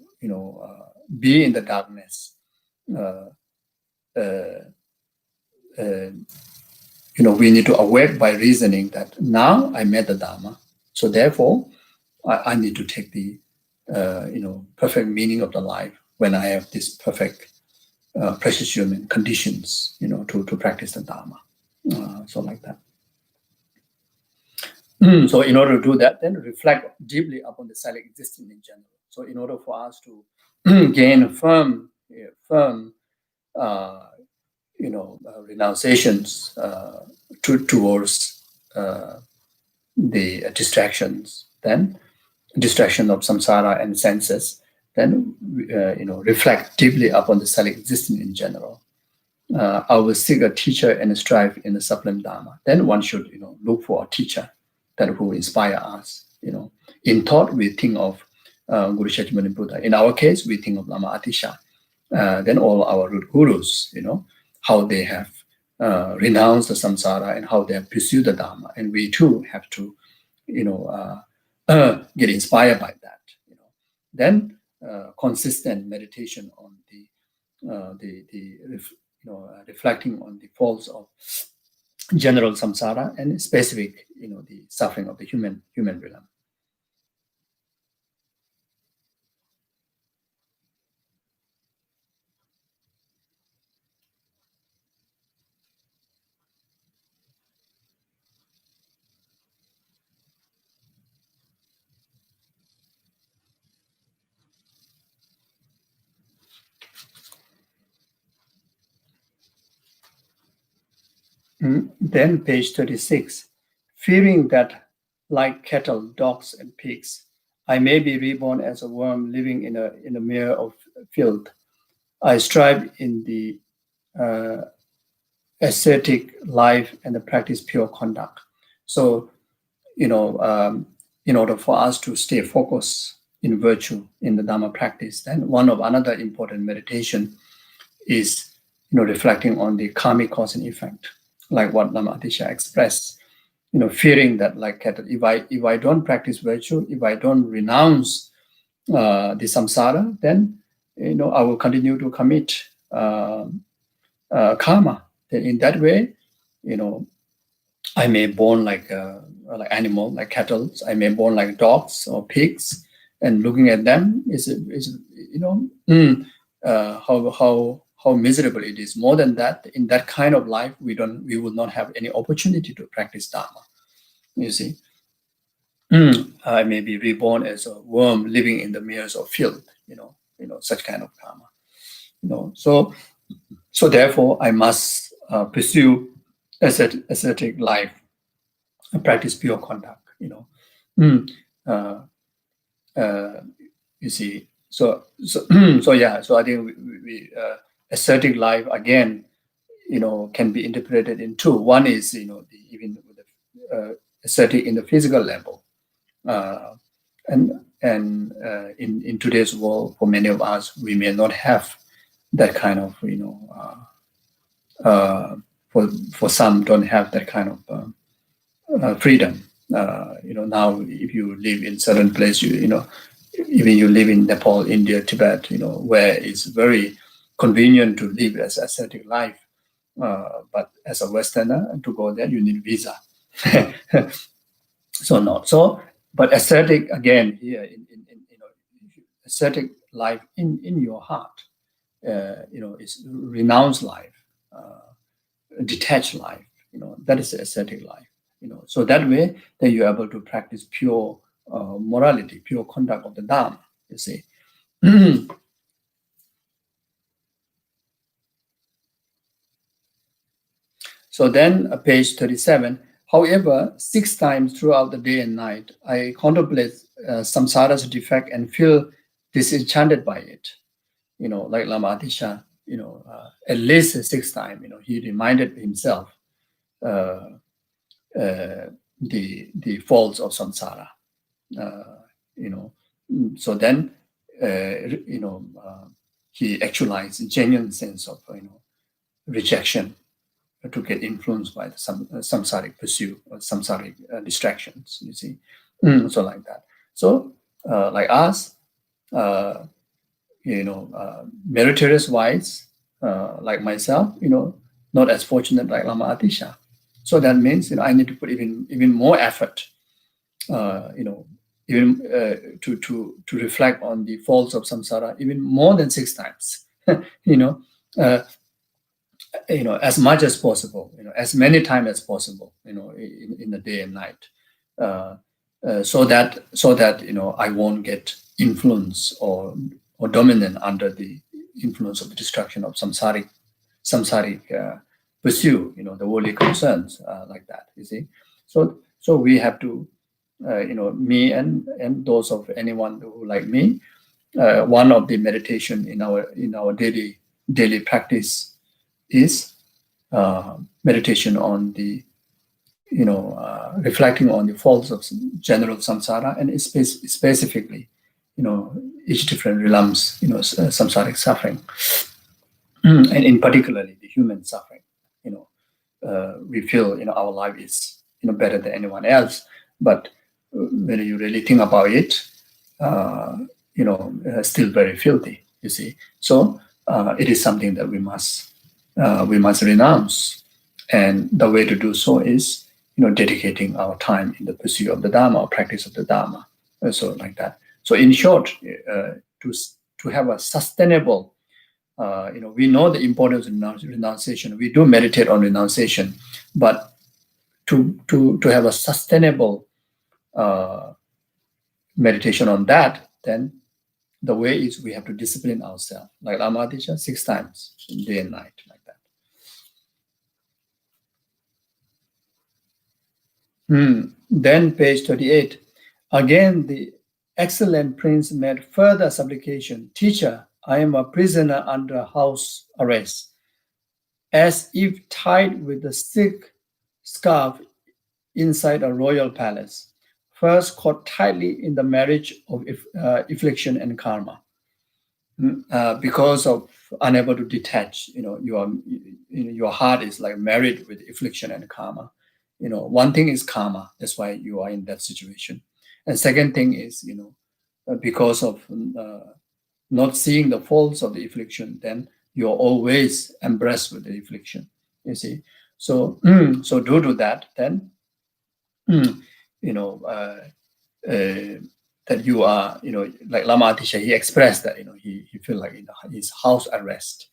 be in the darkness. We need to awake by reasoning that now I met the Dharma, so therefore I need to take the perfect meaning of the life when I have this perfect precious human conditions, to practice the Dharma. So like that. So in order to do that, then reflect deeply upon the silent existence in general. So in order for us to gain firm renunciations towards the distractions, then distraction of samsara and senses, then reflect deeply upon the self existence in general. I will seek a teacher and strive in the sublime Dharma. Then one should, look for a teacher that will inspire us. In thought, we think of Guru Shakyamuni Buddha. In our case, we think of Lama Atisha. Then all our root gurus, how they have renounced the samsara and how they have pursued the Dharma. And we too have to, get inspired by that. Then consistent meditation on reflecting on the faults of general samsara and specific, the suffering of the human realm. Then page 36, fearing that like cattle, dogs, and pigs, I may be reborn as a worm living in a mere of filth. I strive in the ascetic life and the practice pure conduct. So, in order for us to stay focused in virtue in the Dhamma practice, then one of another important meditation is, reflecting on the karmic cause and effect, like what Lama Atisha expressed. Fearing that like cattle, if I don't practice virtue, if I don't renounce the samsara, then I will continue to commit karma. Then in that way, I may born like animal, like cattle. I may born like dogs or pigs, and looking at them is how miserable it is. More than that, in that kind of life, we will not have any opportunity to practice Dharma. You see, I may be reborn as a worm living in the meres of filth. Such kind of karma. So therefore, I must pursue ascetic life and practice pure conduct. You see, so yeah. So I think we ascetic life again, can be interpreted in two. One is even with the ascetic in the physical level, and in today's world, for many of us, we may not have that kind of for some don't have that kind of freedom. Now if you live in certain place, even you live in Nepal, India, Tibet, where it's very convenient to live as ascetic life. But as a Westerner, to go there, you need visa. So not so. But ascetic again here in ascetic life in your heart, is renounced life, detached life. That is the ascetic life. So that way, then you're able to practice pure morality, pure conduct of the Dhamma. You see. So then, page 37. However, 6 times throughout the day and night, I contemplate samsara's defect and feel disenchanted by it. Like Lama Atisha, at least 6 times, he reminded himself the faults of samsara. So then, he actualized a genuine sense of, rejection to get influenced by the samsaric pursuit or samsaric distractions, you see. So like that. So like us, meritorious wise, like myself, not as fortunate like Lama Atisha. So that means I need to put even more effort, even to reflect on the faults of samsara even more than 6 times. As much as possible, as many times as possible, in the day and night, so that I won't get influence or dominant under the influence of the destruction of samsaric pursuit, the worldly concerns, like that. You see, so we have to, me and those of anyone who like me, one of the meditation in our daily practice is meditation on the, reflecting on the faults of general samsara, and specifically, each different realms, samsaric suffering, and in particularly the human suffering. We feel, our life is, better than anyone else, but when you really think about it, still very filthy. You see, so it is something that we must renounce, and the way to do so is, dedicating our time in the pursuit of the Dharma, or practice of the Dharma, so like that. So in short, to have a sustainable, we know the importance of renunciation. We do meditate on renunciation, but to have a sustainable meditation on that, then the way is we have to discipline ourselves, like Lama teacher, 6 times, day and night, like that. Then page 38. Again, the excellent prince made further supplication. Teacher, I am a prisoner under house arrest, as if tied with a thick scarf inside a royal palace, first caught tightly in the marriage of affliction and karma. Because of unable to detach, your heart is like married with affliction and karma. One thing is karma, that's why you are in that situation. And second thing is, because of not seeing the faults of the affliction, then you're always embraced with the affliction, you see. So so due to that, then that you are, like Lama Atisha, he expressed that, he feel like his house arrest,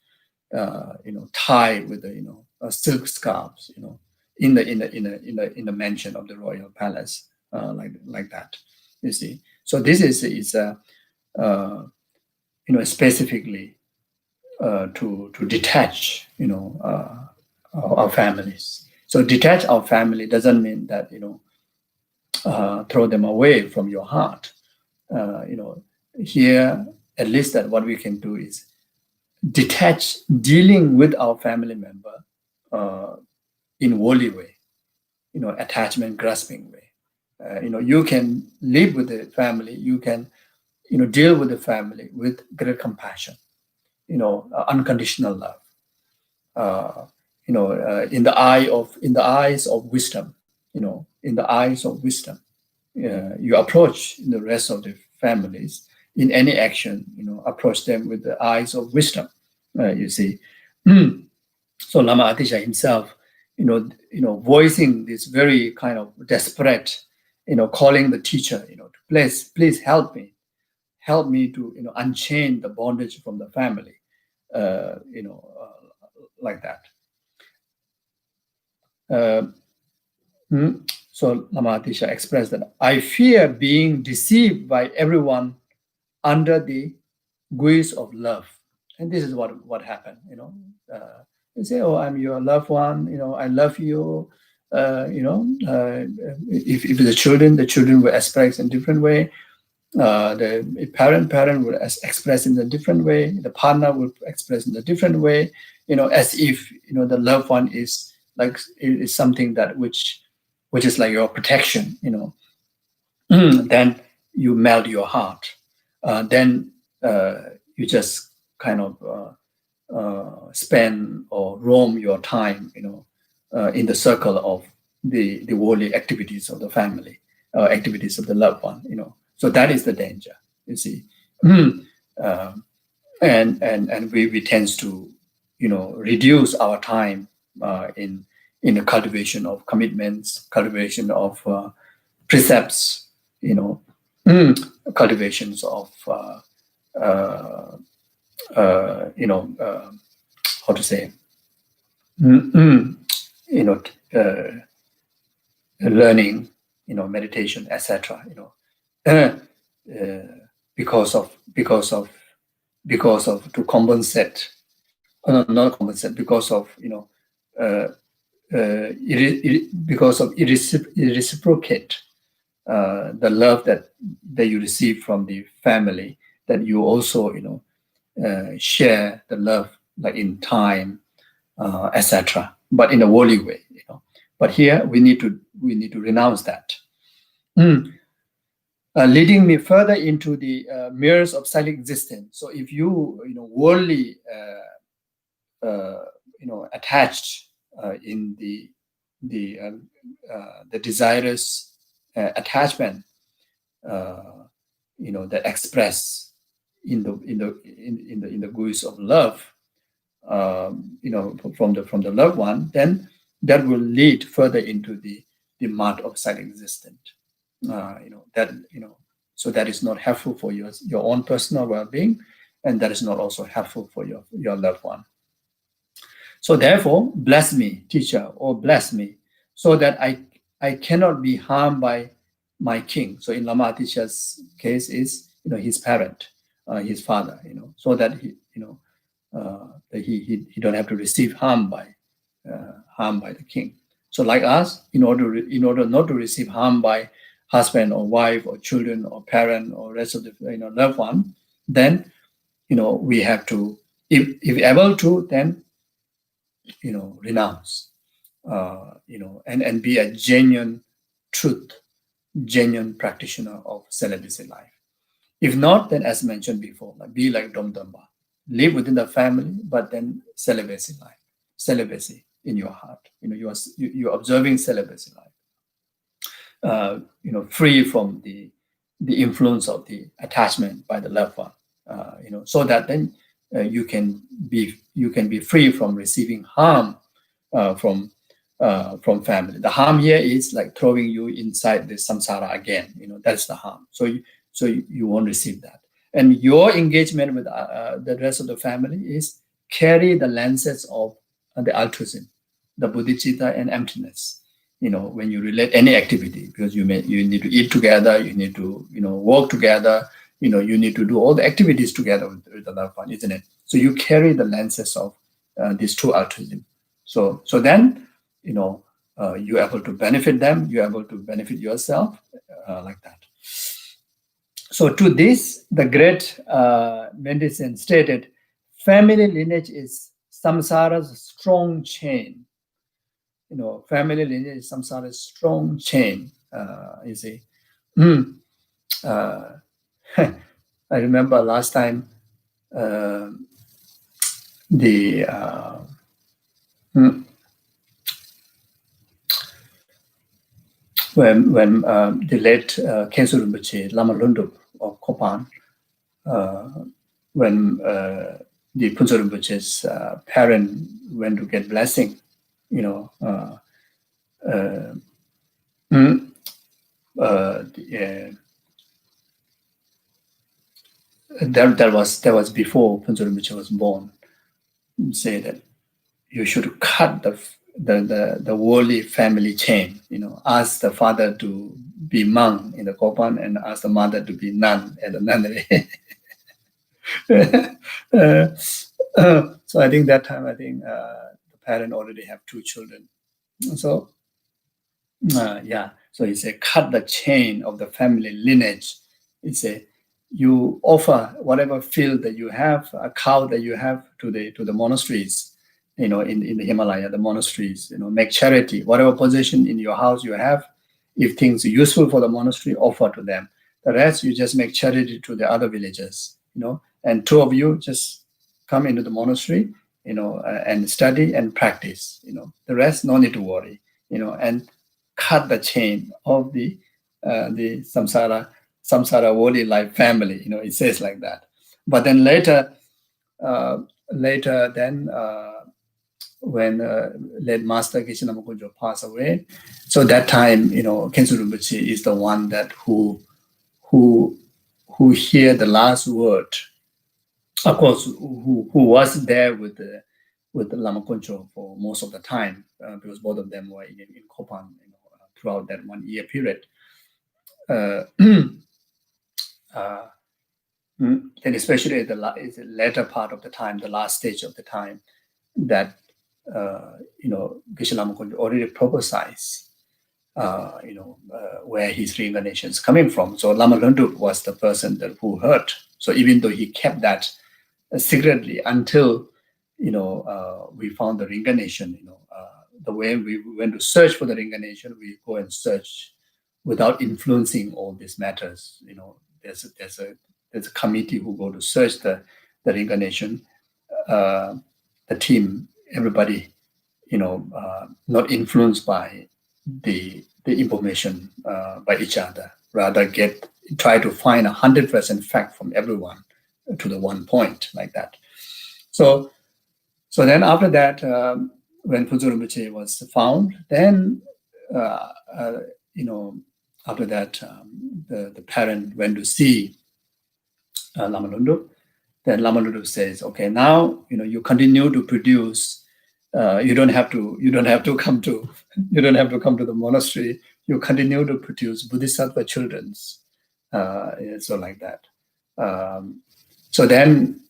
tied with the, silk scarves, in the mansion of the royal palace, like that, you see. So this is specifically to detach, our families. So detach our family doesn't mean that, throw them away from your heart. Here, at least that what we can do is detach dealing with our family member in worldly way, attachment grasping way. You can live with the family, you can, deal with the family with great compassion, unconditional love. In the eyes of wisdom, in the eyes of wisdom, you approach the rest of the families in any action, approach them with the eyes of wisdom, you see. So Lama Atisha himself, voicing this very kind of desperate, calling the teacher, to please help me to, unchain the bondage from the family, like that. So Lama Atisha expressed that I fear being deceived by everyone under the guise of love, and this is what happened. You say, "Oh, I'm your loved one. I love you." If the children will express in a different way. The parent will express in a different way. The partner will express in a different way. As if the loved one is something that which is like your protection. Then you melt your heart. Then you just kind of spend or roam your time, in the circle of the worldly activities of the family, activities of the loved one. So that is the danger, you see. And we tend to, reduce our time in the cultivation of commitments, cultivation of precepts, cultivations of how to say, learning, meditation, etc. Because of to compensate, not compensate, because of because of reciprocate the love that you receive from the family, that you also share the love, like in time, etc. But in a worldly way, But here we need to renounce that. Leading me further into the mirrors of silent existence. So if you worldly attached in the desirous attachment, that express in the guise of love, from the loved one, then that will lead further into the mud of silent existence. So that is not helpful for your own personal well-being, and that is not also helpful for your loved one. So therefore, bless me, teacher, or bless me, so that I cannot be harmed by my king. So in Lama teacher's case is his parent, his father, so that he don't have to receive harm by the king. So like us, in order not to receive harm by husband or wife or children or parent or rest of the loved one, then we have to, if able to, then renounce, and be a genuine practitioner of celibacy life. If not, then as mentioned before, be like Dhamma, live within the family, but then celibacy life, celibacy in your heart. You're observing celibacy life. Free from the influence of the attachment by the loved one. So that then you can be free from receiving harm from family. The harm here is like throwing you inside the samsara again. That's the harm. So you won't receive that. And your engagement with the rest of the family is carry the lenses of the altruism, the bodhicitta and emptiness. When you relate any activity, because you need to eat together, you need to work together, you need to do all the activities together with the loved one, isn't it? So you carry the lenses of these two altruism. So then you're able to benefit them, you're able to benefit yourself, like that. So to this, the great medicine stated, family lineage is samsara's strong chain. Family lineage is samsara's strong chain. You see. I remember last time when the late Khenso Rinpoche, Lama Lundup of Kopan, when the Phuntsho Rinpoche's parent went to get blessing, that was before Phuntsho Rinpoche was born. Say that you should cut the worldly family chain. Ask the father to be monk in the Kopan and ask the mother to be nun at the nunnery. So I think that time, the parent already have 2 children. So so he said, cut the chain of the family lineage. He said, you offer whatever field that you have, a cow that you have to the monasteries, in the Himalaya, the monasteries, make charity. Whatever possession in your house you have, if things are useful for the monastery, offer to them. The rest, you just make charity to the other villages, and 2 of you just come into the monastery, and study and practice, the rest, no need to worry, and cut the chain of the samsara worldly life family, it says like that. But then later when late Master Geshe Namakunjo passed away, so that time, Khenso Rinpoche is the one that who hear the last word, of course, who was there with the Lama Kuncho for most of the time, because both of them were in Kopan throughout that 1 year period. And especially the latter part of the time, the last stage of the time, that Geshe Lama Kunjo already prophesied, where his reincarnation is coming from. So Lama Lundup was the person who heard. So even though he kept that secretly until we found the reincarnation. The way we went to search for the reincarnation, we go and search without influencing all these matters. There's a committee who go to search the reincarnation. The team, everybody, not influenced by the information by each other. Rather, try to find 100% fact from everyone to the one point, like that. So then after that, when Phuntsho Rinpoche was found, then after that, the parent went to see Lama Lundu. Then Lama Lundu says, "Okay, now you continue to produce. You don't have to come to the monastery. You continue to produce Bodhisattva childrens." So like that. So then.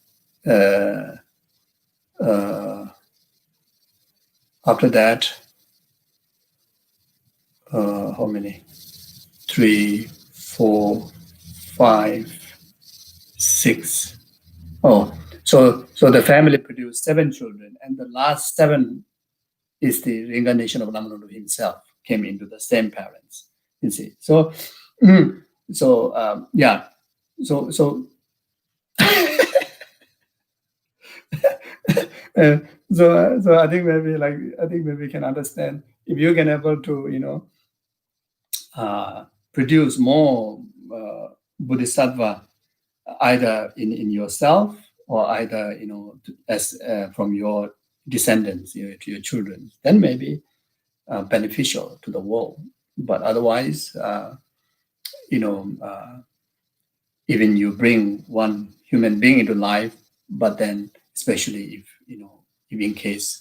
After that, how many? 3, 4, 5, 6. Oh, so the family produced 7 children, and the last 7 is the reincarnation of Lama Lundu himself, came into the same parents. You see, so yeah, so. So I think maybe we can understand, if you can able to produce more Bodhisattva either in yourself or either as from your descendants, to your children, then maybe beneficial to the world. But otherwise, even you bring one human being into life, but then especially if in case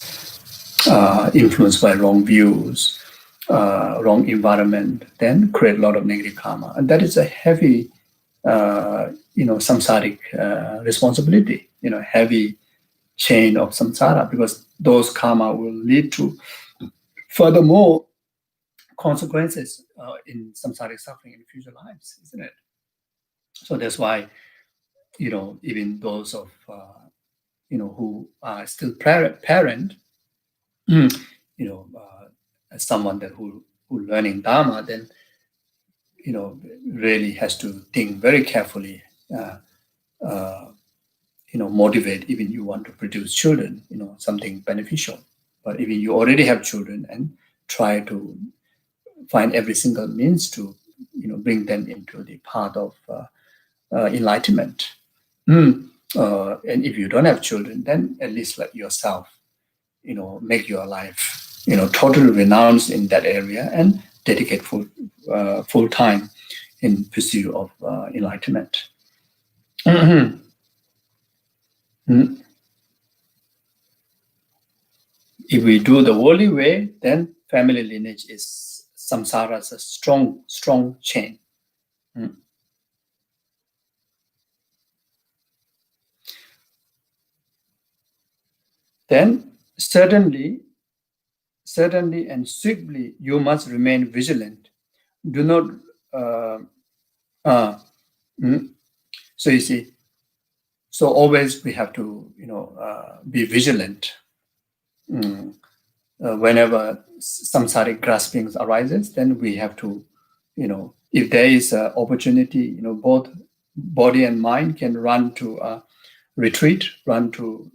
influenced by wrong views, wrong environment, then create a lot of negative karma, and that is a heavy samsaric responsibility, heavy chain of samsara, because those karma will lead to furthermore consequences in samsaric suffering in future lives, isn't it? So that's why even those of who are still parent, as someone that who learning Dharma, then really has to think very carefully, motivate, even you want to produce children, something beneficial. But even you already have children, and try to find every single means to bring them into the path of enlightenment. And if you don't have children, then at least let yourself make your life totally renounced in that area and dedicate full time in pursuit of enlightenment. If we do the worldly way, then family lineage is samsara's a strong chain. Then certainly and swiftly you must remain vigilant. Do not so you see, so always we have to be vigilant. Whenever samsaric graspings arises, then we have to, if there is an opportunity, both body and mind can run to a retreat, run to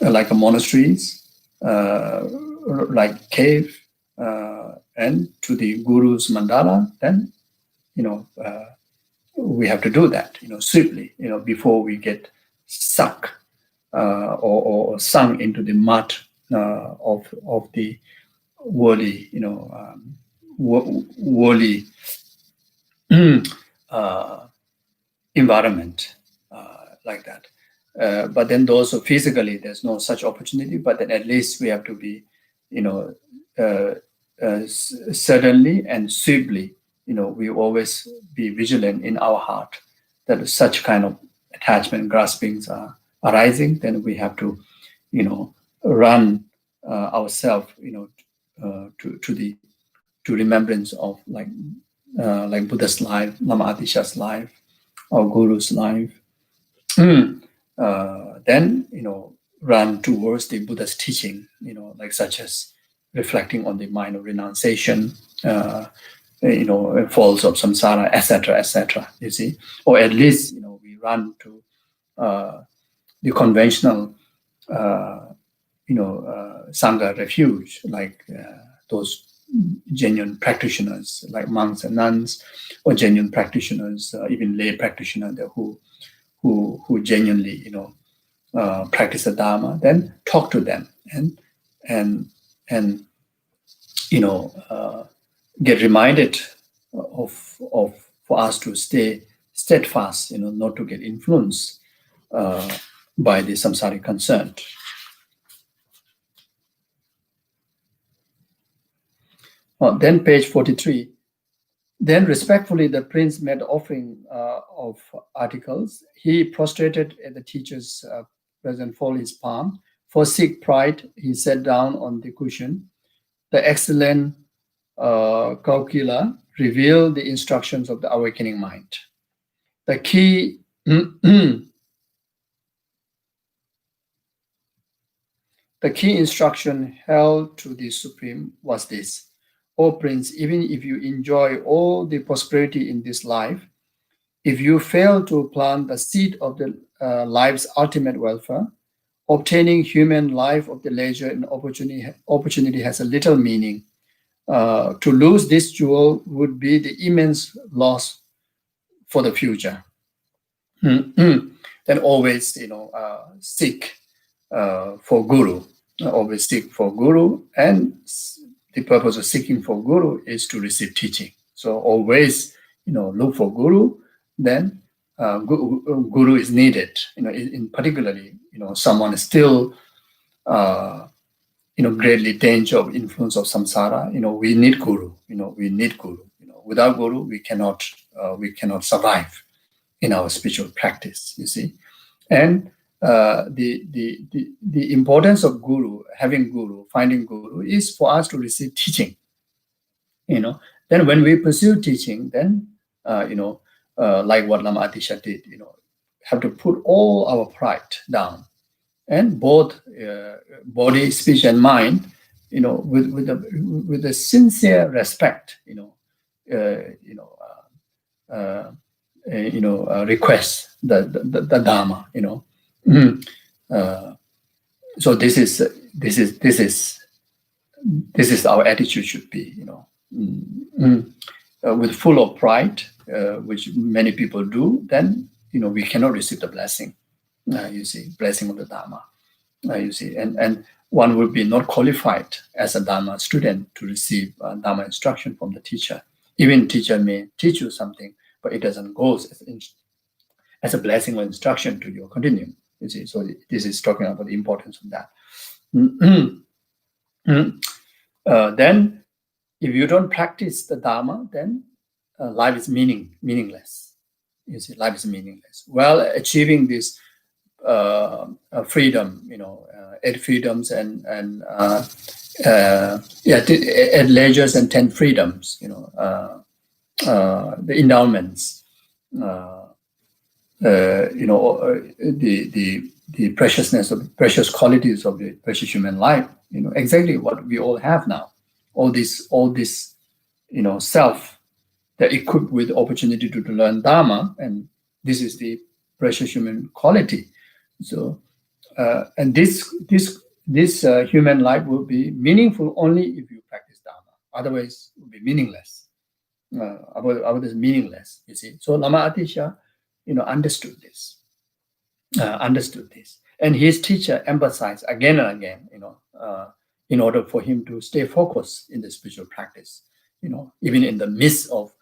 like a monasteries, like cave, and to the guru's mandala, then we have to do that swiftly, before we get stuck or sunk into the mud of the worldly worldly environment, like that. But then those who physically, there's no such opportunity, but then at least we have to be certainly and swiftly, we always be vigilant in our heart that such kind of attachment graspings are arising. Then we have to run ourselves to remembrance of like Buddha's life, Lama Atisha's life, our Guru's life, then run towards the Buddha's teaching, like such as reflecting on the mind of renunciation, falls of samsara, etc., etc. You see, or at least we run to the conventional, sangha refuge, like those genuine practitioners, like monks and nuns, or genuine practitioners, even lay practitioners who genuinely, practice the Dharma. Then talk to them and get reminded of for us to stay steadfast, not to get influenced by the samsaric concern. Then page 43. Then respectfully the prince made offering of articles. He prostrated at the teacher's presence, folded his palm. For Sikh pride, he sat down on the cushion. The excellent Kaukila revealed the instructions of the awakening mind. The key the key instruction held to the Supreme was this: O Prince, even if you enjoy all the prosperity in this life, if you fail to plant the seed of the life's ultimate welfare, obtaining human life of the leisure and opportunity has a little meaning. To lose this jewel would be the immense loss for the future. Then always, seek for guru. Always seek for guru, and the purpose of seeking for guru is to receive teaching. So always, look for guru. Then guru is needed. In particularly, someone is still, greatly danger of influence of samsara. We need guru. We need guru. Without guru, we cannot survive in our spiritual practice. You see, and the importance of guru, having guru, finding guru, is for us to receive teaching. Then when we pursue teaching, then like what Lama Atisha did, have to put all our pride down, and both body, speech, and mind, with a sincere respect, request the Dharma, so this is our attitude should be, with full of pride, which many people do. Then we cannot receive the blessing. You see, blessing of the Dharma. You see, and one will be not qualified as a Dharma student to receive Dharma instruction from the teacher. Even teacher may teach you something, but it doesn't go as a blessing or instruction to your continuum. You see, so this is talking about the importance of that. Then, if you don't practice the Dharma, then life is meaningless. You see, life is meaningless. Well, achieving this freedom, 8 freedoms and 8 leisures and 10 freedoms, the endowments, the preciousness of precious qualities of the precious human life, exactly what we all have now. All this, self that equipped with opportunity to learn Dharma, and this is the precious human quality. So, and this human life will be meaningful only if you practice Dharma. Otherwise, it will be meaningless. Otherwise, meaningless. You see. So Lama Atisha, understood this, and his teacher emphasized again and again, in order for him to stay focused in the spiritual practice. Even in the midst of,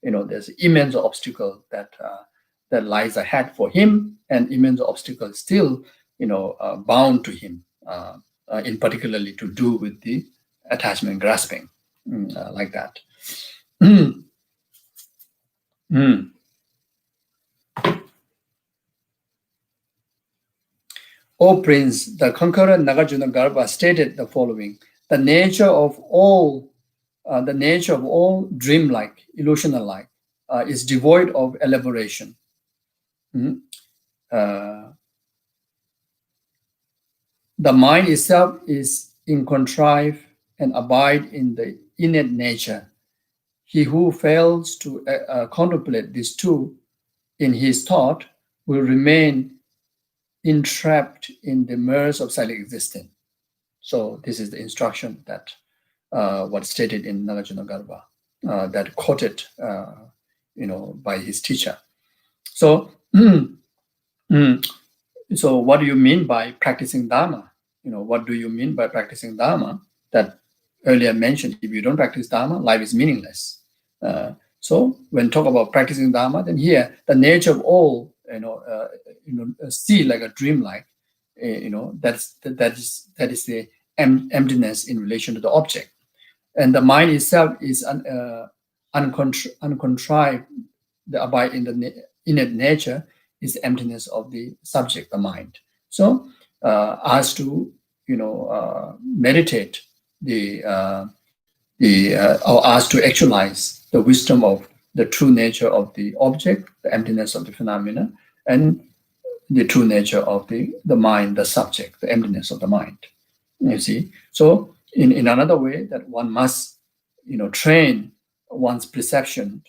there's immense obstacle that lies ahead for him, and immense obstacle still, bound to him, in particularly to do with the attachment grasping, like that. O Prince, the conqueror Nagarjuna Garbha stated the following: the nature of all dream-like, illusional-like, is devoid of elaboration. The mind itself is incontrived and abide in the innate nature. He who fails to contemplate these two in his thought will remain entrapped in the merge of silent existence. So this is the instruction that was stated in Nagarjuna that quoted, by his teacher. So, so what do you mean by practicing Dharma? What do you mean by practicing Dharma? That earlier mentioned, if you don't practice Dharma, life is meaningless. So when talk about practicing Dharma, then here the nature of all, see like a dreamlike, that is the emptiness in relation to the object, and the mind itself is uncontrived. The abide in the innate nature is the emptiness of the subject, the mind. So, as to meditate or as to actualize the wisdom of the true nature of the object, the emptiness of the phenomena, and the true nature of the mind, the subject, the emptiness of the mind. You see, so in another way, that one must train one's perception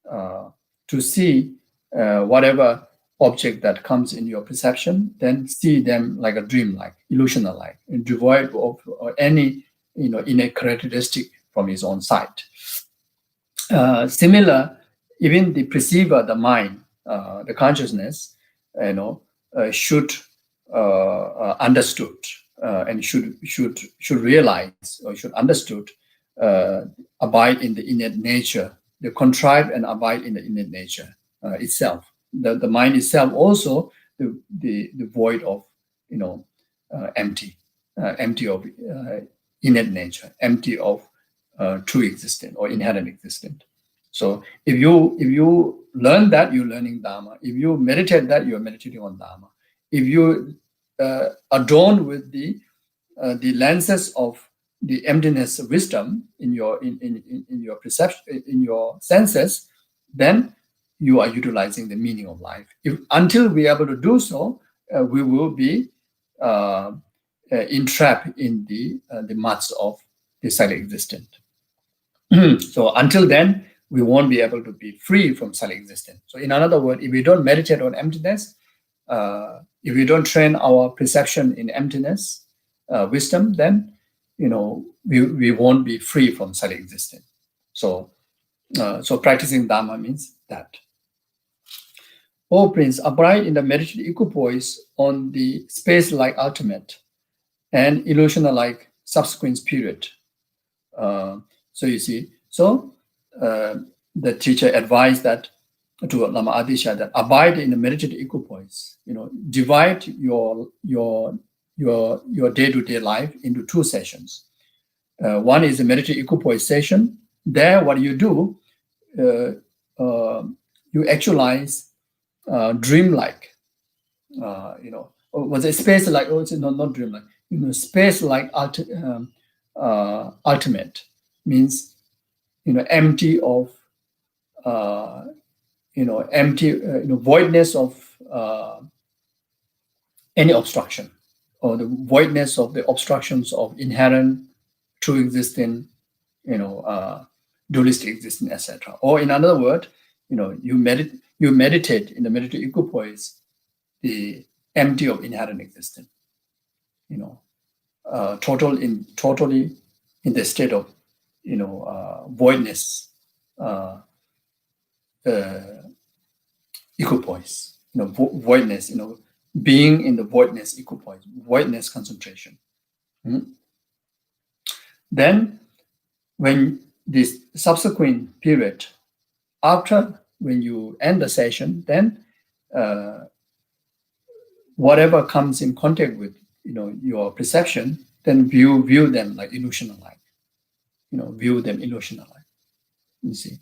to see whatever object that comes in your perception, then see them like a dream-like, illusional-like, and devoid of any innate characteristic from his own side. Similar, even the perceiver, the mind, the consciousness, should understood and should realize or should understood abide in the innate nature, the contrived and abide in the innate nature itself. The mind itself also the void of empty of innate nature, empty of true existence or inherent existence. So if you learn that, you're learning Dharma. If you meditate that, you're meditating on Dharma. If you adorn with the lenses of the emptiness of wisdom in your perception, in your senses, then you are utilizing the meaning of life. Until we are able to do so, we will be entrapped in the muds of the silent existence. So until then, we won't be able to be free from silent existence. So in another word, if we don't meditate on emptiness, if we don't train our perception in emptiness, wisdom, then we won't be free from silent existence. So practicing Dharma means that. O Prince, abide in the meditative equipoise on the space-like ultimate and illusional-like subsequent period. So you see, the teacher advised that to Lama Adisha that abide in the meditative equipoise. Divide your day-to-day life into two sessions. One is the meditative equipoise session. There, what you do, you actualize dreamlike. Was it space like? Oh, it's not dreamlike. Space like ultimate means empty of voidness of any obstruction, or the voidness of the obstructions of inherent true existing, dualistic existence, etc. Or in other words, you meditate in the meditative equipoise, the empty of inherent existence, totally in the state of voidness, equipoise, voidness, being in the voidness equipoise, voidness concentration. Then, when this subsequent period, after when you end the session, then whatever comes in contact with your perception, then view them like illusional-like. View them illusional-like. You see.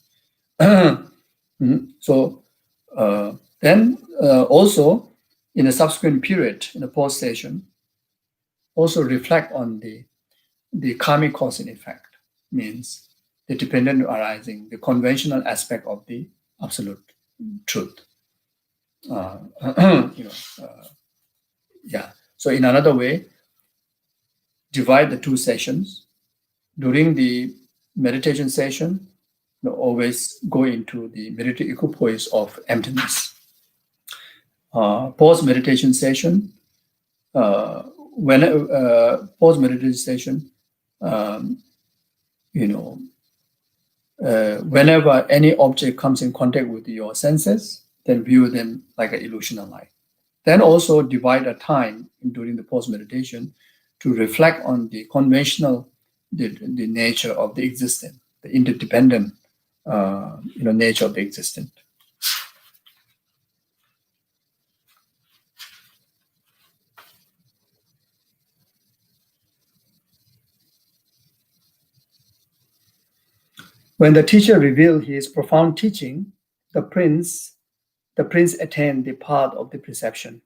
So then also in a subsequent period, in the post session, also reflect on the karmic cause and effect, means the dependent arising, the conventional aspect of the absolute truth. Yeah. So in another way, divide the two sessions. During the meditation session, always go into the meditative equipoise of emptiness. Post meditation session, post meditation session, whenever any object comes in contact with your senses, then view them like an illusion of light. Then also divide a time during the post meditation to reflect on the conventional, the nature of the existent, the interdependent, nature of the existent. When the teacher revealed his profound teaching, the prince attained the path of the perception,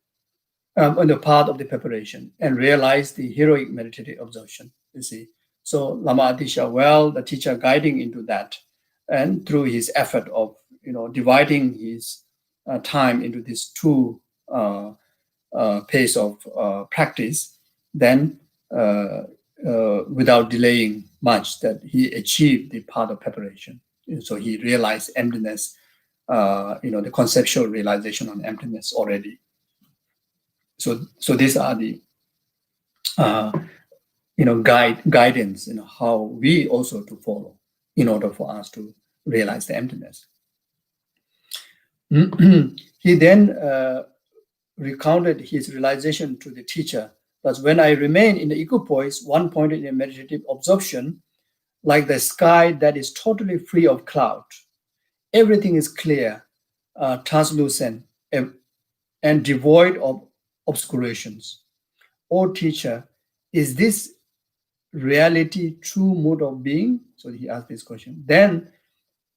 on the path of the preparation, and realized the heroic meditative absorption. You see, so Lama Atisha, the teacher guiding into that, and through his effort of dividing his time into these two pace of practice, then without delaying much, that he achieved the path of preparation. So he realized emptiness, the conceptual realization on emptiness already. So these are the guidance, how we also to follow in order for us to realize the emptiness. He then recounted his realization to the teacher. Thus, when I remain in the equipoise, one pointed in meditative absorption, like the sky that is totally free of cloud, everything is clear, translucent, and devoid of obscurations. O teacher, is this reality true mode of being? So he asked this question. Then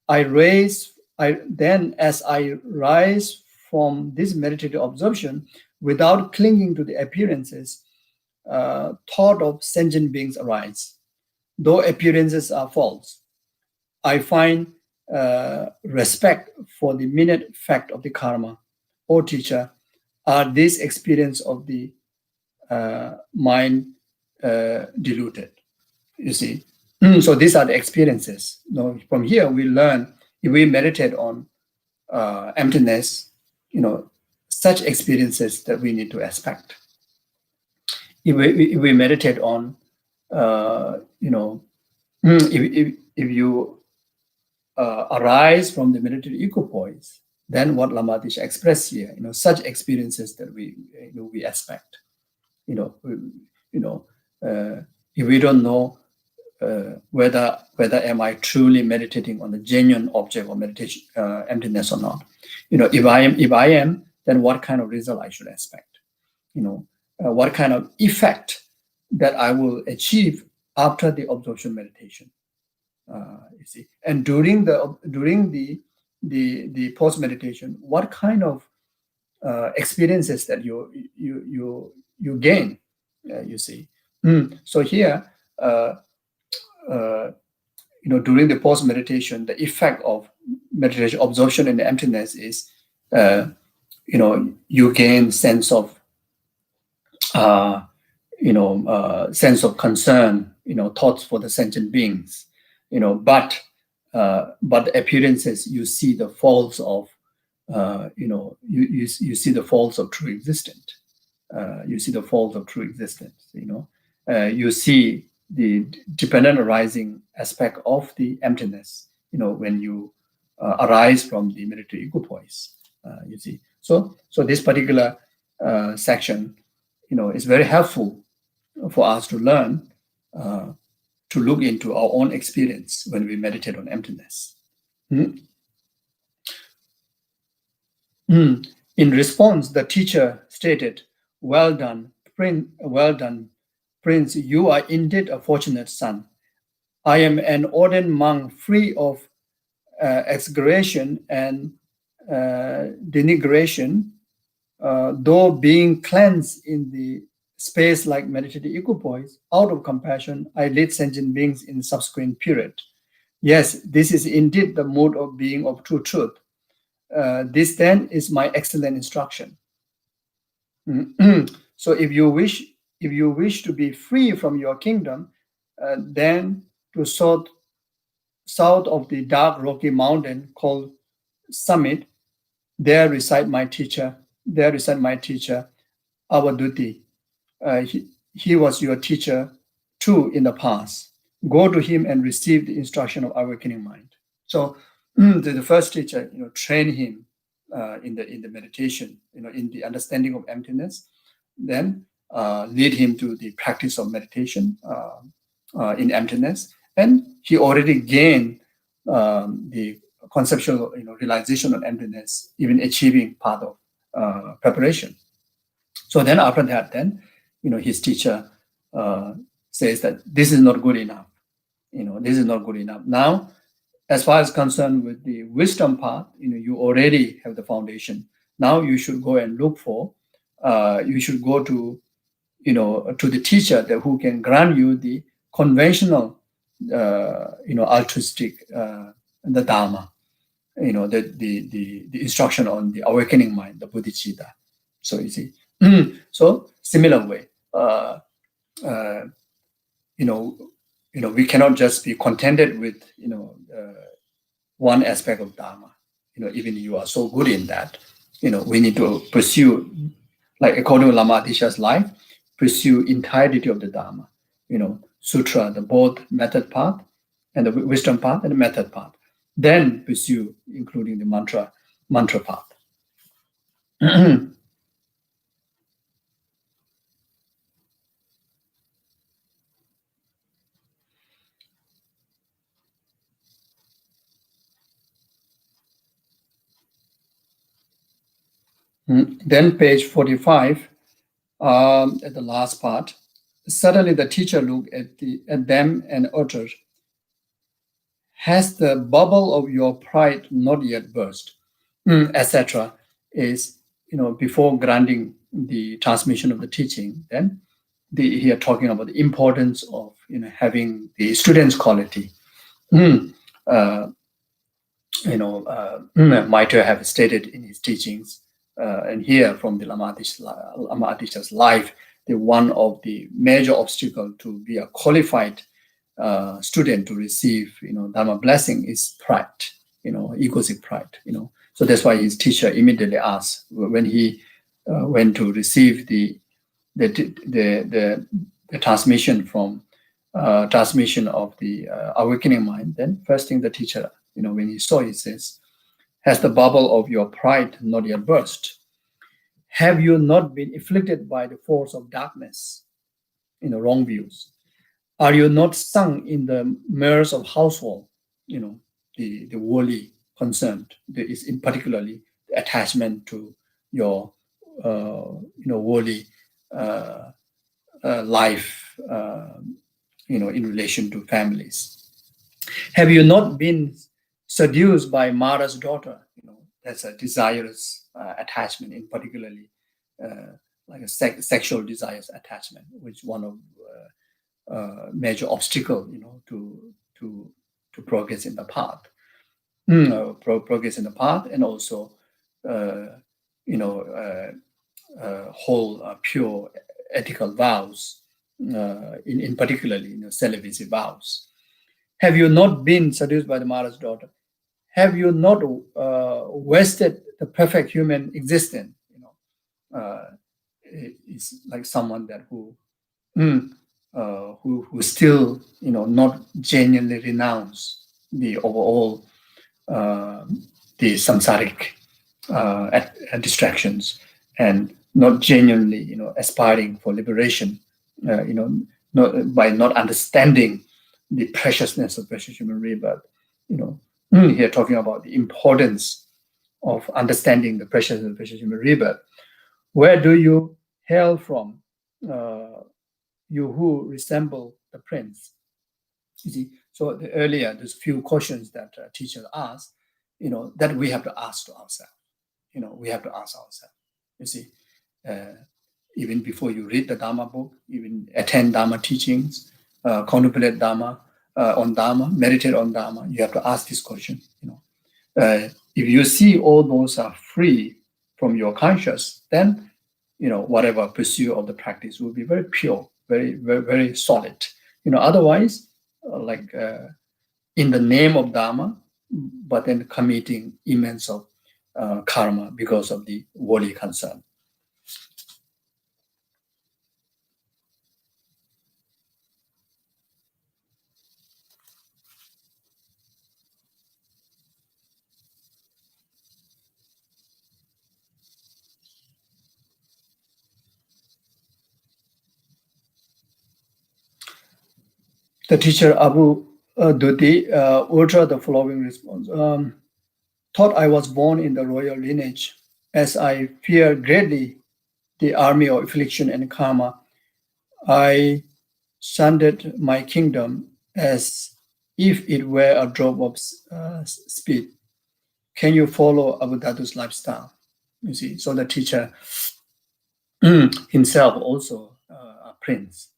as I rise from this meditative absorption, without clinging to the appearances, thought of sentient beings arise. Though appearances are false, I find respect for the minute fact of the karma. O teacher, are this experience of the mind diluted? You see, so these are the experiences. From here we learn, if we meditate on emptiness, such experiences that we need to expect. If we meditate on, if you arise from the meditative equipoise, then what Lama Atisha expressed here, such experiences that we expect. If we don't know whether am I truly meditating on the genuine object of meditation, emptiness or not. If I am, then what kind of result I should expect? What kind of effect that I will achieve after the absorption meditation. You see, and during the post meditation, what kind of experiences that you gain? You see, so here, during the post meditation, the effect of meditation absorption in the emptiness is, you gain sense of sense of concern, thoughts for the sentient beings, but the appearances, you see the faults of, you see the faults of true existence. You see the faults of true existence. You see the dependent arising aspect of the emptiness. When you arise from the meditative equipoise. You see, so this particular section, is very helpful for us to learn, to look into our own experience when we meditate on emptiness. In response, the teacher stated, "Well done, Prince. You are indeed a fortunate son. I am an ordained monk free of exaggeration and denigration, though being cleansed in the space like meditative equipoise. Out of compassion, I lead sentient beings in subsequent period. Yes, this is indeed the mode of being of true truth. This then is my excellent instruction." So if you wish if you wish to be free from your kingdom, then to south of the dark rocky mountain called Summit, there reside my teacher. There reside my teacher, Avaduti. He was your teacher too in the past. Go to him and receive the instruction of awakening mind. So the first teacher, train him in the meditation, in the understanding of emptiness. Then lead him to the practice of meditation in emptiness, and he already gained the conceptual, realization of emptiness, even achieving part of preparation. So then after that, then his teacher says that this is not good enough. This is not good enough. Now, as far as concerned with the wisdom part, you already have the foundation. Now you should go and look for. You should go to the teacher who can grant you the conventional, altruistic, the Dharma, the instruction on the awakening mind, the bodhicitta. So you see, so similar way, we cannot just be contented with one aspect of Dharma. Even you are so good in that, we need to pursue, like according to Lama Atisha's life, pursue entirety of the Dharma. Sutra, the both method path and the wisdom path and the method path. Then pursue, including the mantra path. Then page 45, at the last part, suddenly the teacher looked at them and uttered, "Has the bubble of your pride not yet burst?" Etc. is, before granting the transmission of the teaching, then here talking about the importance of, having the student's quality. Maitreya have stated in his teachings, and here from the Lama Atisha's life, the one of the major obstacle to be a qualified student to receive, Dharma blessing is pride, egoistic pride, So that's why his teacher immediately asked when he went to receive the transmission of the awakening mind. Then first thing the teacher, when he saw, he says, "Has the bubble of your pride not yet burst? Have you not been afflicted by the force of darkness, wrong views? Are you not sunk in the mirrors of household, the worldly concern, is in particularly the attachment to your, worldly life, in relation to families? Have you not been seduced by Mara's daughter?" That's a desirous attachment, in particularly like a sexual desires attachment, which one of major obstacle, to progress in the path. Progress in the path, and also, whole pure ethical vows, in particularly, celibacy vows. Have you not been seduced by the Mara's daughter? Have you not wasted the perfect human existence? It's like someone that who still, not genuinely renounce the overall the samsaric distractions, and not genuinely, aspiring for liberation, by not understanding the preciousness of precious human rebirth. Here talking about the importance of understanding the preciousness of precious human rebirth. Where do you hail from, you who resemble the prince? You see, so earlier there's few questions that teacher asked, that we have to ask to ourselves. We have to ask ourselves. You see, even before you read the Dharma book, even attend Dharma teachings, contemplate Dharma, on Dharma, meditate on Dharma, you have to ask this question. If you see all those are free from your conscious, then whatever pursuit of the practice will be very pure, very, very, very solid. Otherwise, in the name of Dharma, but then committing immense of karma because of the worldly concern. The teacher Abu Duti uttered the following response. Thought I was born in the royal lineage, as I fear greatly the army of affliction and karma. I shunned my kingdom as if it were a drop of speed. Can you follow Abu Dhadu's lifestyle? You see, so the teacher himself also a prince,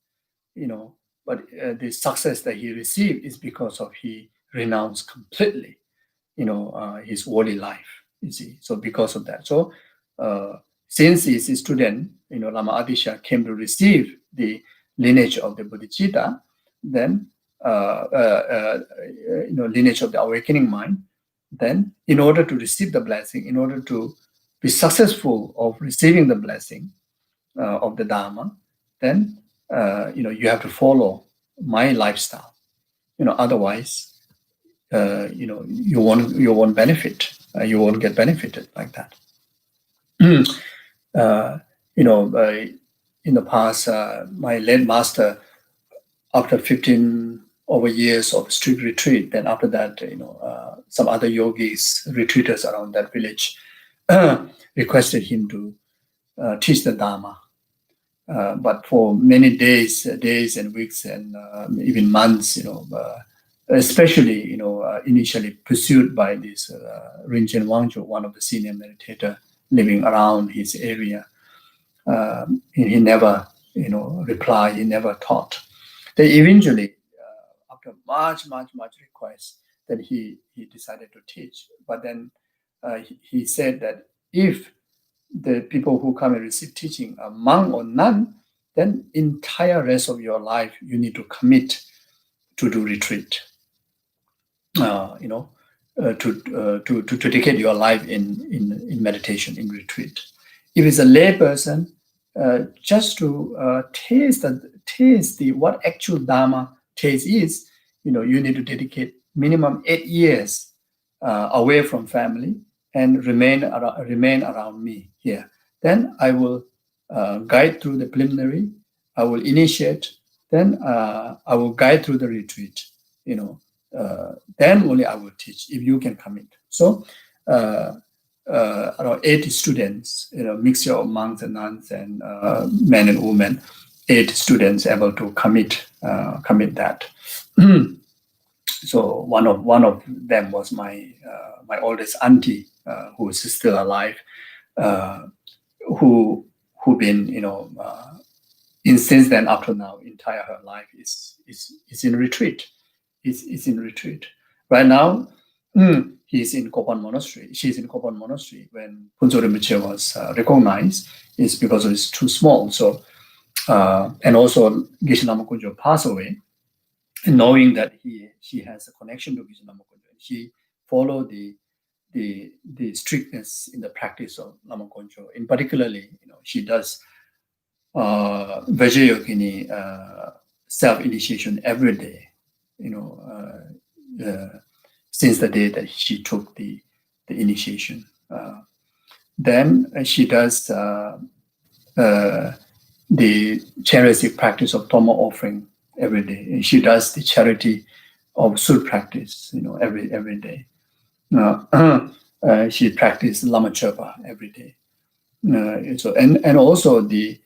but the success that he received is because of he renounced completely, his worldly life. You see, so because of that, so since he's a student, Lama Adisha came to receive the lineage of the bodhicitta, then lineage of the awakening mind. Then, in order to receive the blessing, in order to be successful of receiving the blessing of the Dharma, then you have to follow my lifestyle. Otherwise, you won't benefit. You won't get benefited like that. In the past, my late master, after 15 over years of strict retreat, then after that, some other yogis, retreaters around that village, requested him to teach the Dharma. But for many days and weeks and even months, especially, initially pursued by this Rinchen Wangju, one of the senior meditator living around his area. He never, replied, he never taught. Then eventually, after much request, then he decided to teach. But then he said that if the people who come and receive teaching are monk or nun, then entire rest of your life you need to commit to do retreat. To dedicate your life in meditation, in retreat. If it's a lay person, just to taste what actual Dharma taste is, you need to dedicate minimum 8 years away from family and remain around me here. Then I will guide through the preliminary. I will initiate. Then I will guide through the retreat. Then only I will teach if you can commit. So around 80 students, mixture of monks and nuns and men and women, 8 students able to commit that. So one of them was my oldest auntie, who is still alive, who been since then up to now, entire her life is in retreat. Is in retreat right now. He's in Kopan Monastery. She's in Kopan Monastery. When Punzo Rinpoche was recognized, it's because it's too small. So and also Geshe Kunjo passed away, and knowing that she has a connection to Geshe Kunjo, she followed the strictness in the practice of Lama Kunjo. In particularly, she does Vajrayogini self-initiation every day. Since the day that she took the initiation, then she does the charity practice of Dhamma offering every day, and she does the charity of Sud practice, every day. She practices Lama Chöpa every day. So and also the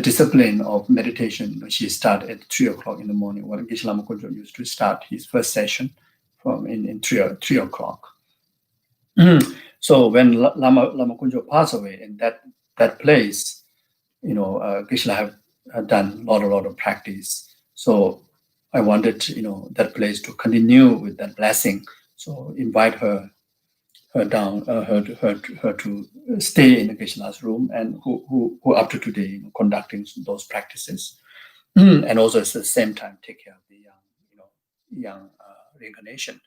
discipline of meditation, she started at 3 o'clock in the morning. When Geshe Lama Kunjo used to start his first session from in 3 o'clock. So when Lama Kunjo passed away in that place, Geshe have done a lot of practice. So I wanted, that place to continue with that blessing. So invite her her down, her to stay in the Geshe-la's room, and who up to today, conducting those practices, and also at the same time take care of the young reincarnation.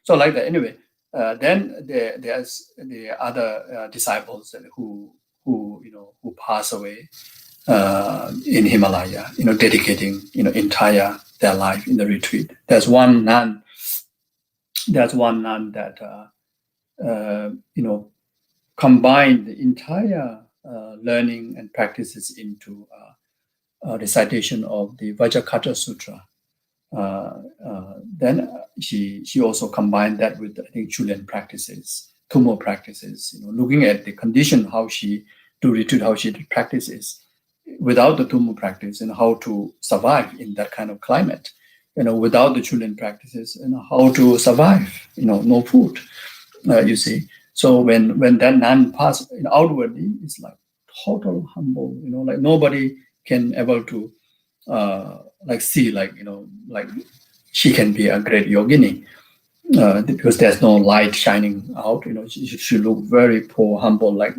So like that. Anyway, then there's the other disciples who pass away in Himalaya, dedicating entire their life in the retreat. There's one nun. There's one nun that combined the entire learning and practices into recitation of the Vajrakata Sutra. Then she also combined that with, I think, Julian practices, Tummo practices, looking at the condition, how she do retreat, how she did practices without the Tummo practice, and how to survive in that kind of climate, without the Julian practices, and how to survive, no food, you see. So when that nun passed outwardly, it's like total humble, like nobody can able to see, like she can be a great yogini, because there's no light shining out. She look very poor, humble, like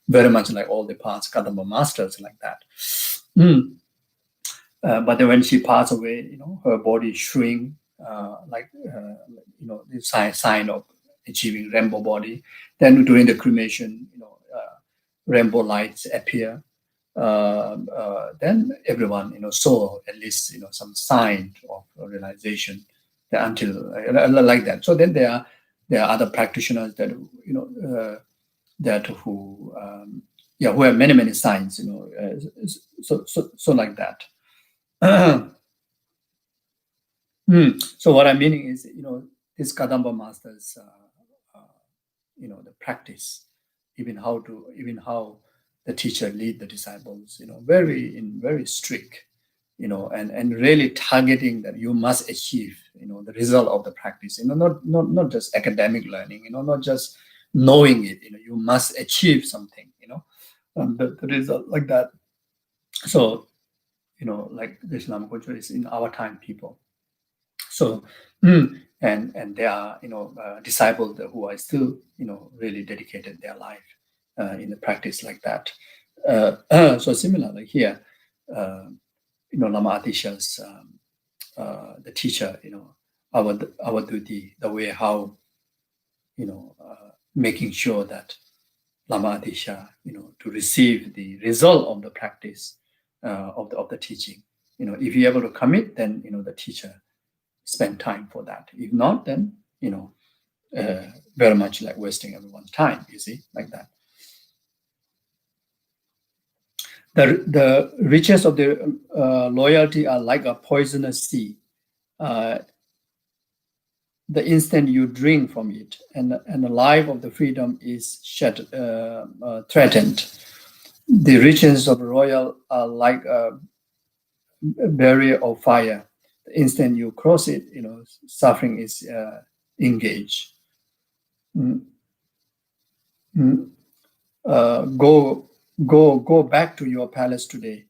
very much like all the past Kadamba masters, like that. But then when she passed away, her body shrink, the sign of achieving rainbow body. Then during the cremation, rainbow lights appear. Then everyone, saw at least, some sign of realization until like that. So then there are other practitioners that, who have many signs, so like that. So what I'm meaning is, these Kadamba masters, the practice, even how the teacher lead the disciples, very strict, and really targeting that you must achieve, the result of the practice, not just academic learning, not just knowing it, you must achieve something, the result, like that. So, like the Islamic culture is in our time people. So, and there are, disciples who are still, really dedicated their life in the practice like that. So similarly here, Lama Atisha's, the teacher, our duty, the way how, making sure that Lama Atisha, to receive the result of the practice of the teaching. If you're able to commit, then, the teacher spend time for that. If not, then, very much like wasting everyone's time, you see, like that. The riches of the loyalty are like a poisonous sea. The instant you drink from it, and the life of the freedom is threatened. The riches of royal are like a barrier of fire. The instant you cross it, suffering is engaged. Go back to your palace today.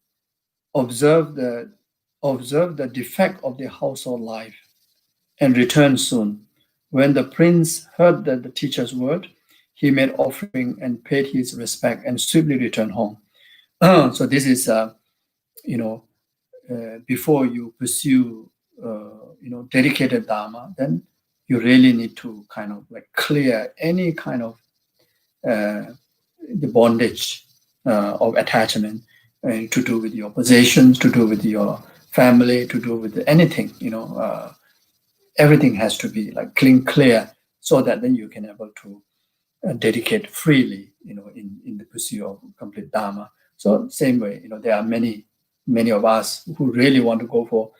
Observe the defect of the household life, and return soon. When the prince heard the teacher's word, he made offering and paid his respect, and swiftly returned home. So this is, before you pursue, dedicated Dharma, then you really need to kind of like clear any kind of the bondage of attachment, to do with your possessions, to do with your family, to do with anything, everything has to be like clear, so that then you can able to dedicate freely, in the pursuit of complete Dharma. So same way, there are many of us who really want to go for,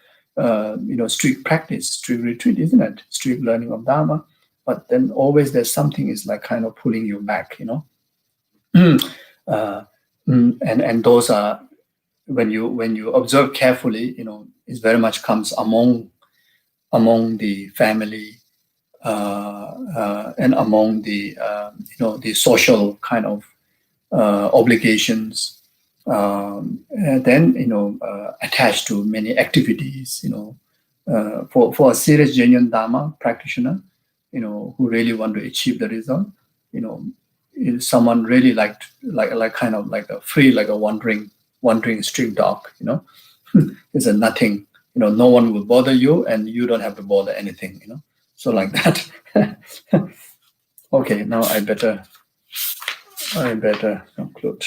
strict practice, strict retreat, isn't it? Strict learning of Dharma, but then always there's something is like kind of pulling you back, and those are, when you observe carefully, it very much comes among the family, and among the the social kind of obligations, and then attached to many activities. For a serious genuine Dharma practitioner, who really want to achieve the result, if someone really like kind of like a free, like a wandering street dog, is a nothing, no one will bother you and you don't have to bother anything, so like that. Okay, now I better conclude.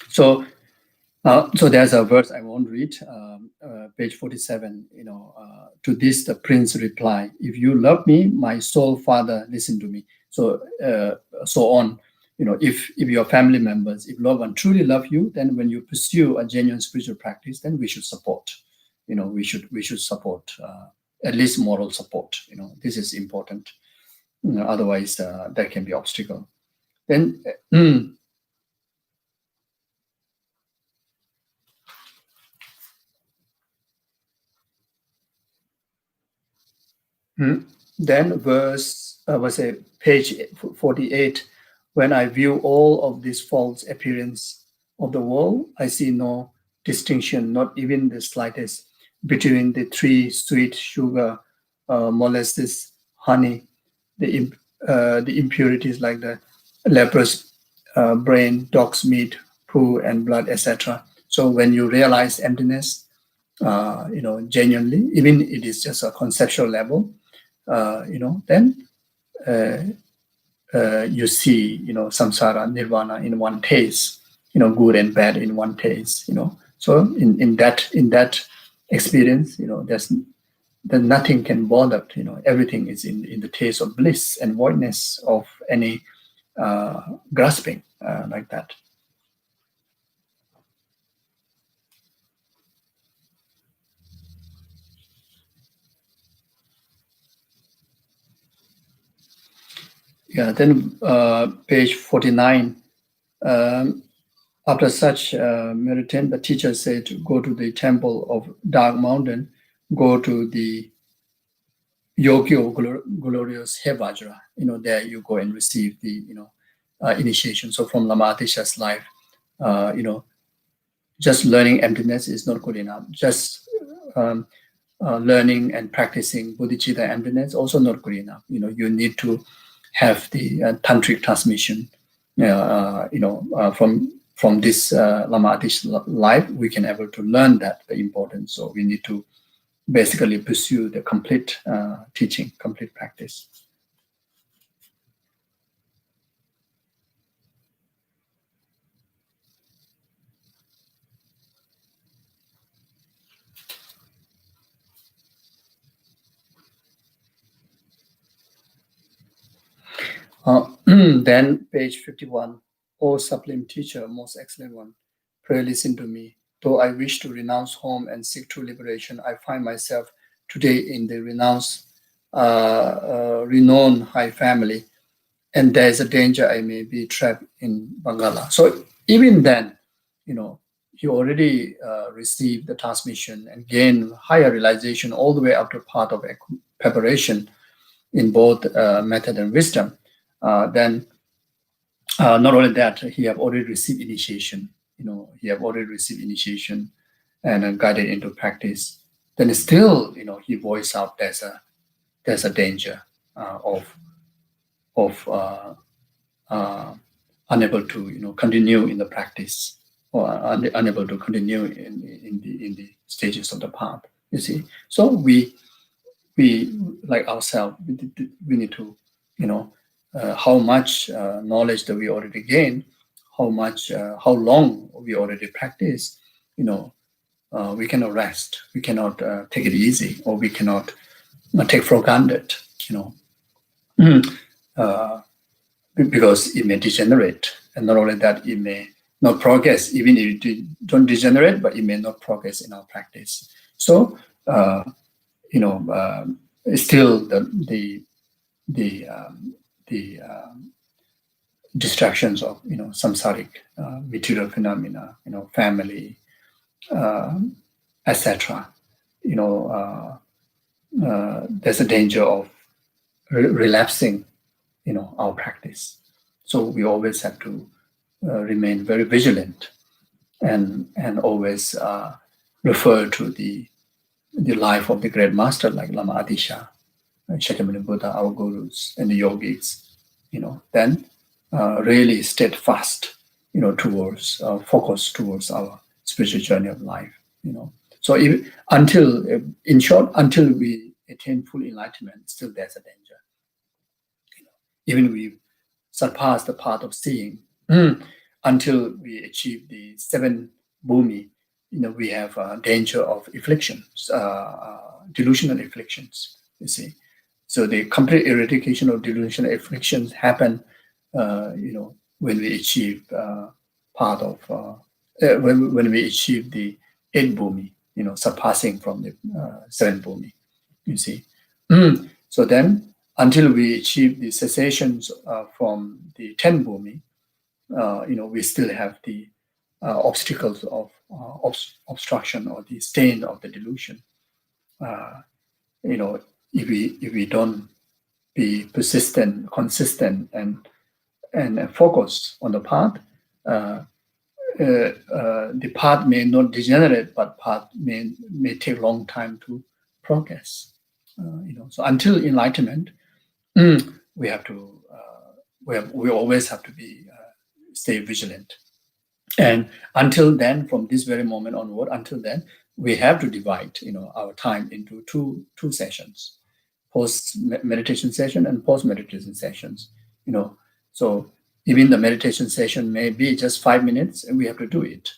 So so there's a verse I won't read, page 47. To this the prince replied, "If you love me, my soul father, listen to me." So so on. If your family members, if loved one truly love you, then when you pursue a genuine spiritual practice, then we should support. We should support, at least moral support. This is important. Otherwise, there can be obstacle. Then. Then page 48, when I view all of these false appearance of the world, I see no distinction, not even the slightest, between the three: sweet, sugar, molasses, honey, the impurities like the leprous brain, dog's meat, poo, and blood, etc. So when you realize emptiness, genuinely, even it is just a conceptual level, then you see, samsara, nirvana in one taste, good and bad in one taste, So in that experience, then nothing can bother, everything is in the taste of bliss and voidness of any grasping, like that. Yeah, then page 49. After such meditation, the teacher said to go to the temple of Dark Mountain, go to the Yogyo Glorious Hevajra. There you go and receive the initiation. So from Lama Atisha's life, just learning emptiness is not good enough. Just learning and practicing bodhicitta emptiness also not good enough. You need to have the tantric transmission. From this Lama Atisha life, we can able to learn that the importance. So we need to basically pursue the complete teaching, complete practice. Then page 51. O sublime teacher, most excellent one, pray listen to me. Though I wish to renounce home and seek true liberation, I find myself today in the renowned high family, and there is a danger I may be trapped in Bangala. So even then, he already received the transmission and gained higher realization all the way up to part of preparation in both method and wisdom. Then not only that, he have already received initiation. And guided into practice. Then still, he voiced out there's a danger of unable to continue in the practice, or unable to continue in the stages of the path. You see, so we like ourselves, we need to how much knowledge that we already gain, how long we already practice. We cannot rest, we cannot take it easy, or we cannot take for granted. Because it may degenerate, and not only that, it may not progress. Even if it don't degenerate, but it may not progress in our practice. So still the distractions of samsaric material phenomena, family, etc. There's a danger of relapsing our practice. So we always have to remain very vigilant and always refer to the the life of the great master like Lama Atisha, Shakyamuni Buddha, our gurus, and the yogis, then really steadfast, towards focus towards our spiritual journey of life, So in short, until we attain full enlightenment, still there's a danger. Even we surpass the path of seeing, until we achieve the 7 bhumi, we have a danger of afflictions, delusional afflictions, you see. So the complete eradication of delusional afflictions happen, when we achieve part of, when we achieve the 8 bhumi, surpassing from the 7 bhumi, you see. So then, until we achieve the cessations from the 10 bhumi, we still have the obstacles of obstruction or the stain of the delusion. If we don't be persistent, consistent, and focus on the path, the path may not degenerate, but path may take a long time to progress. So until enlightenment, we have to we always have to be stay vigilant. And until then, from this very moment onward, until then, we have to divide, our time into two sessions, post meditation session and post meditation sessions. So even the meditation session may be just 5 minutes, and we have to do it.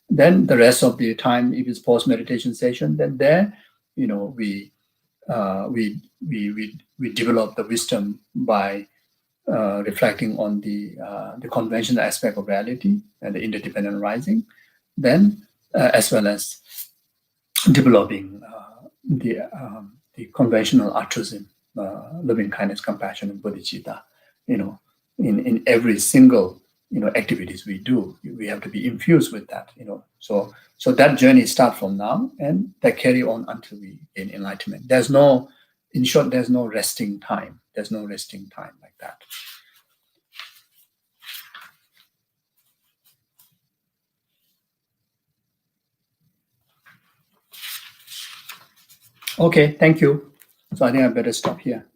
Then the rest of the time, if it's post meditation session, then there, we develop the wisdom by reflecting on the conventional aspect of reality and the interdependent rising, then as well as developing the conventional altruism, loving kindness, compassion, and bodhicitta. In every single activities we do, we have to be infused with that. So that journey starts from now, and that carry on until we gain enlightenment. In short, there's no resting time. There's no resting time like that. Okay, thank you. So I think I better stop here.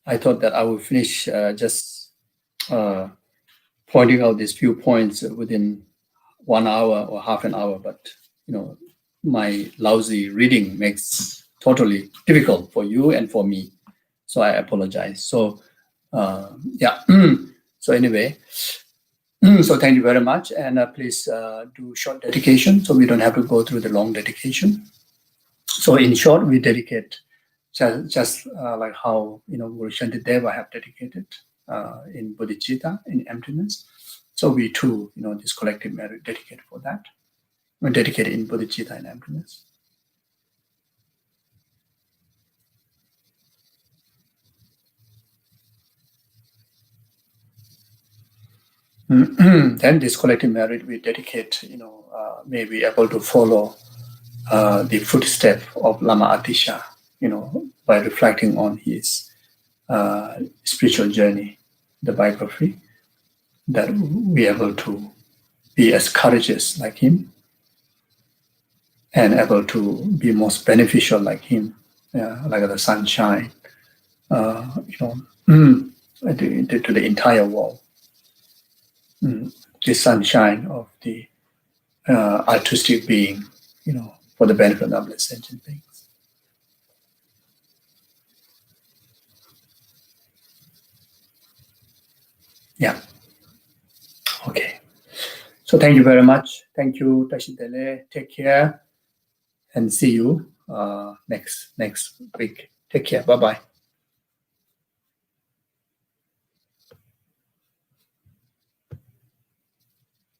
I thought that I would finish just pointing out these few points within 1 hour or half an hour, but my lousy reading makes totally difficult for you and for me. So I apologize. So yeah. So anyway, so thank you very much, and please do short dedication so we don't have to go through the long dedication. So in short, we dedicate just like how Guru Shantideva have dedicated in bodhicitta, in emptiness. So we too, this collective merit dedicated for that. We're dedicated in bodhicitta and emptiness. Then this collective merit we dedicate, may be able to follow the footstep of Lama Atisha, by reflecting on his spiritual journey, the biography, that we are able to be as courageous like him and able to be most beneficial like him, like the sunshine, to the entire world. The sunshine of the altruistic being, for the benefit of the sentient beings. Yeah. Okay. So thank you very much. Thank you, Tashitele. Take care, and see you next week. Take care. Bye-bye.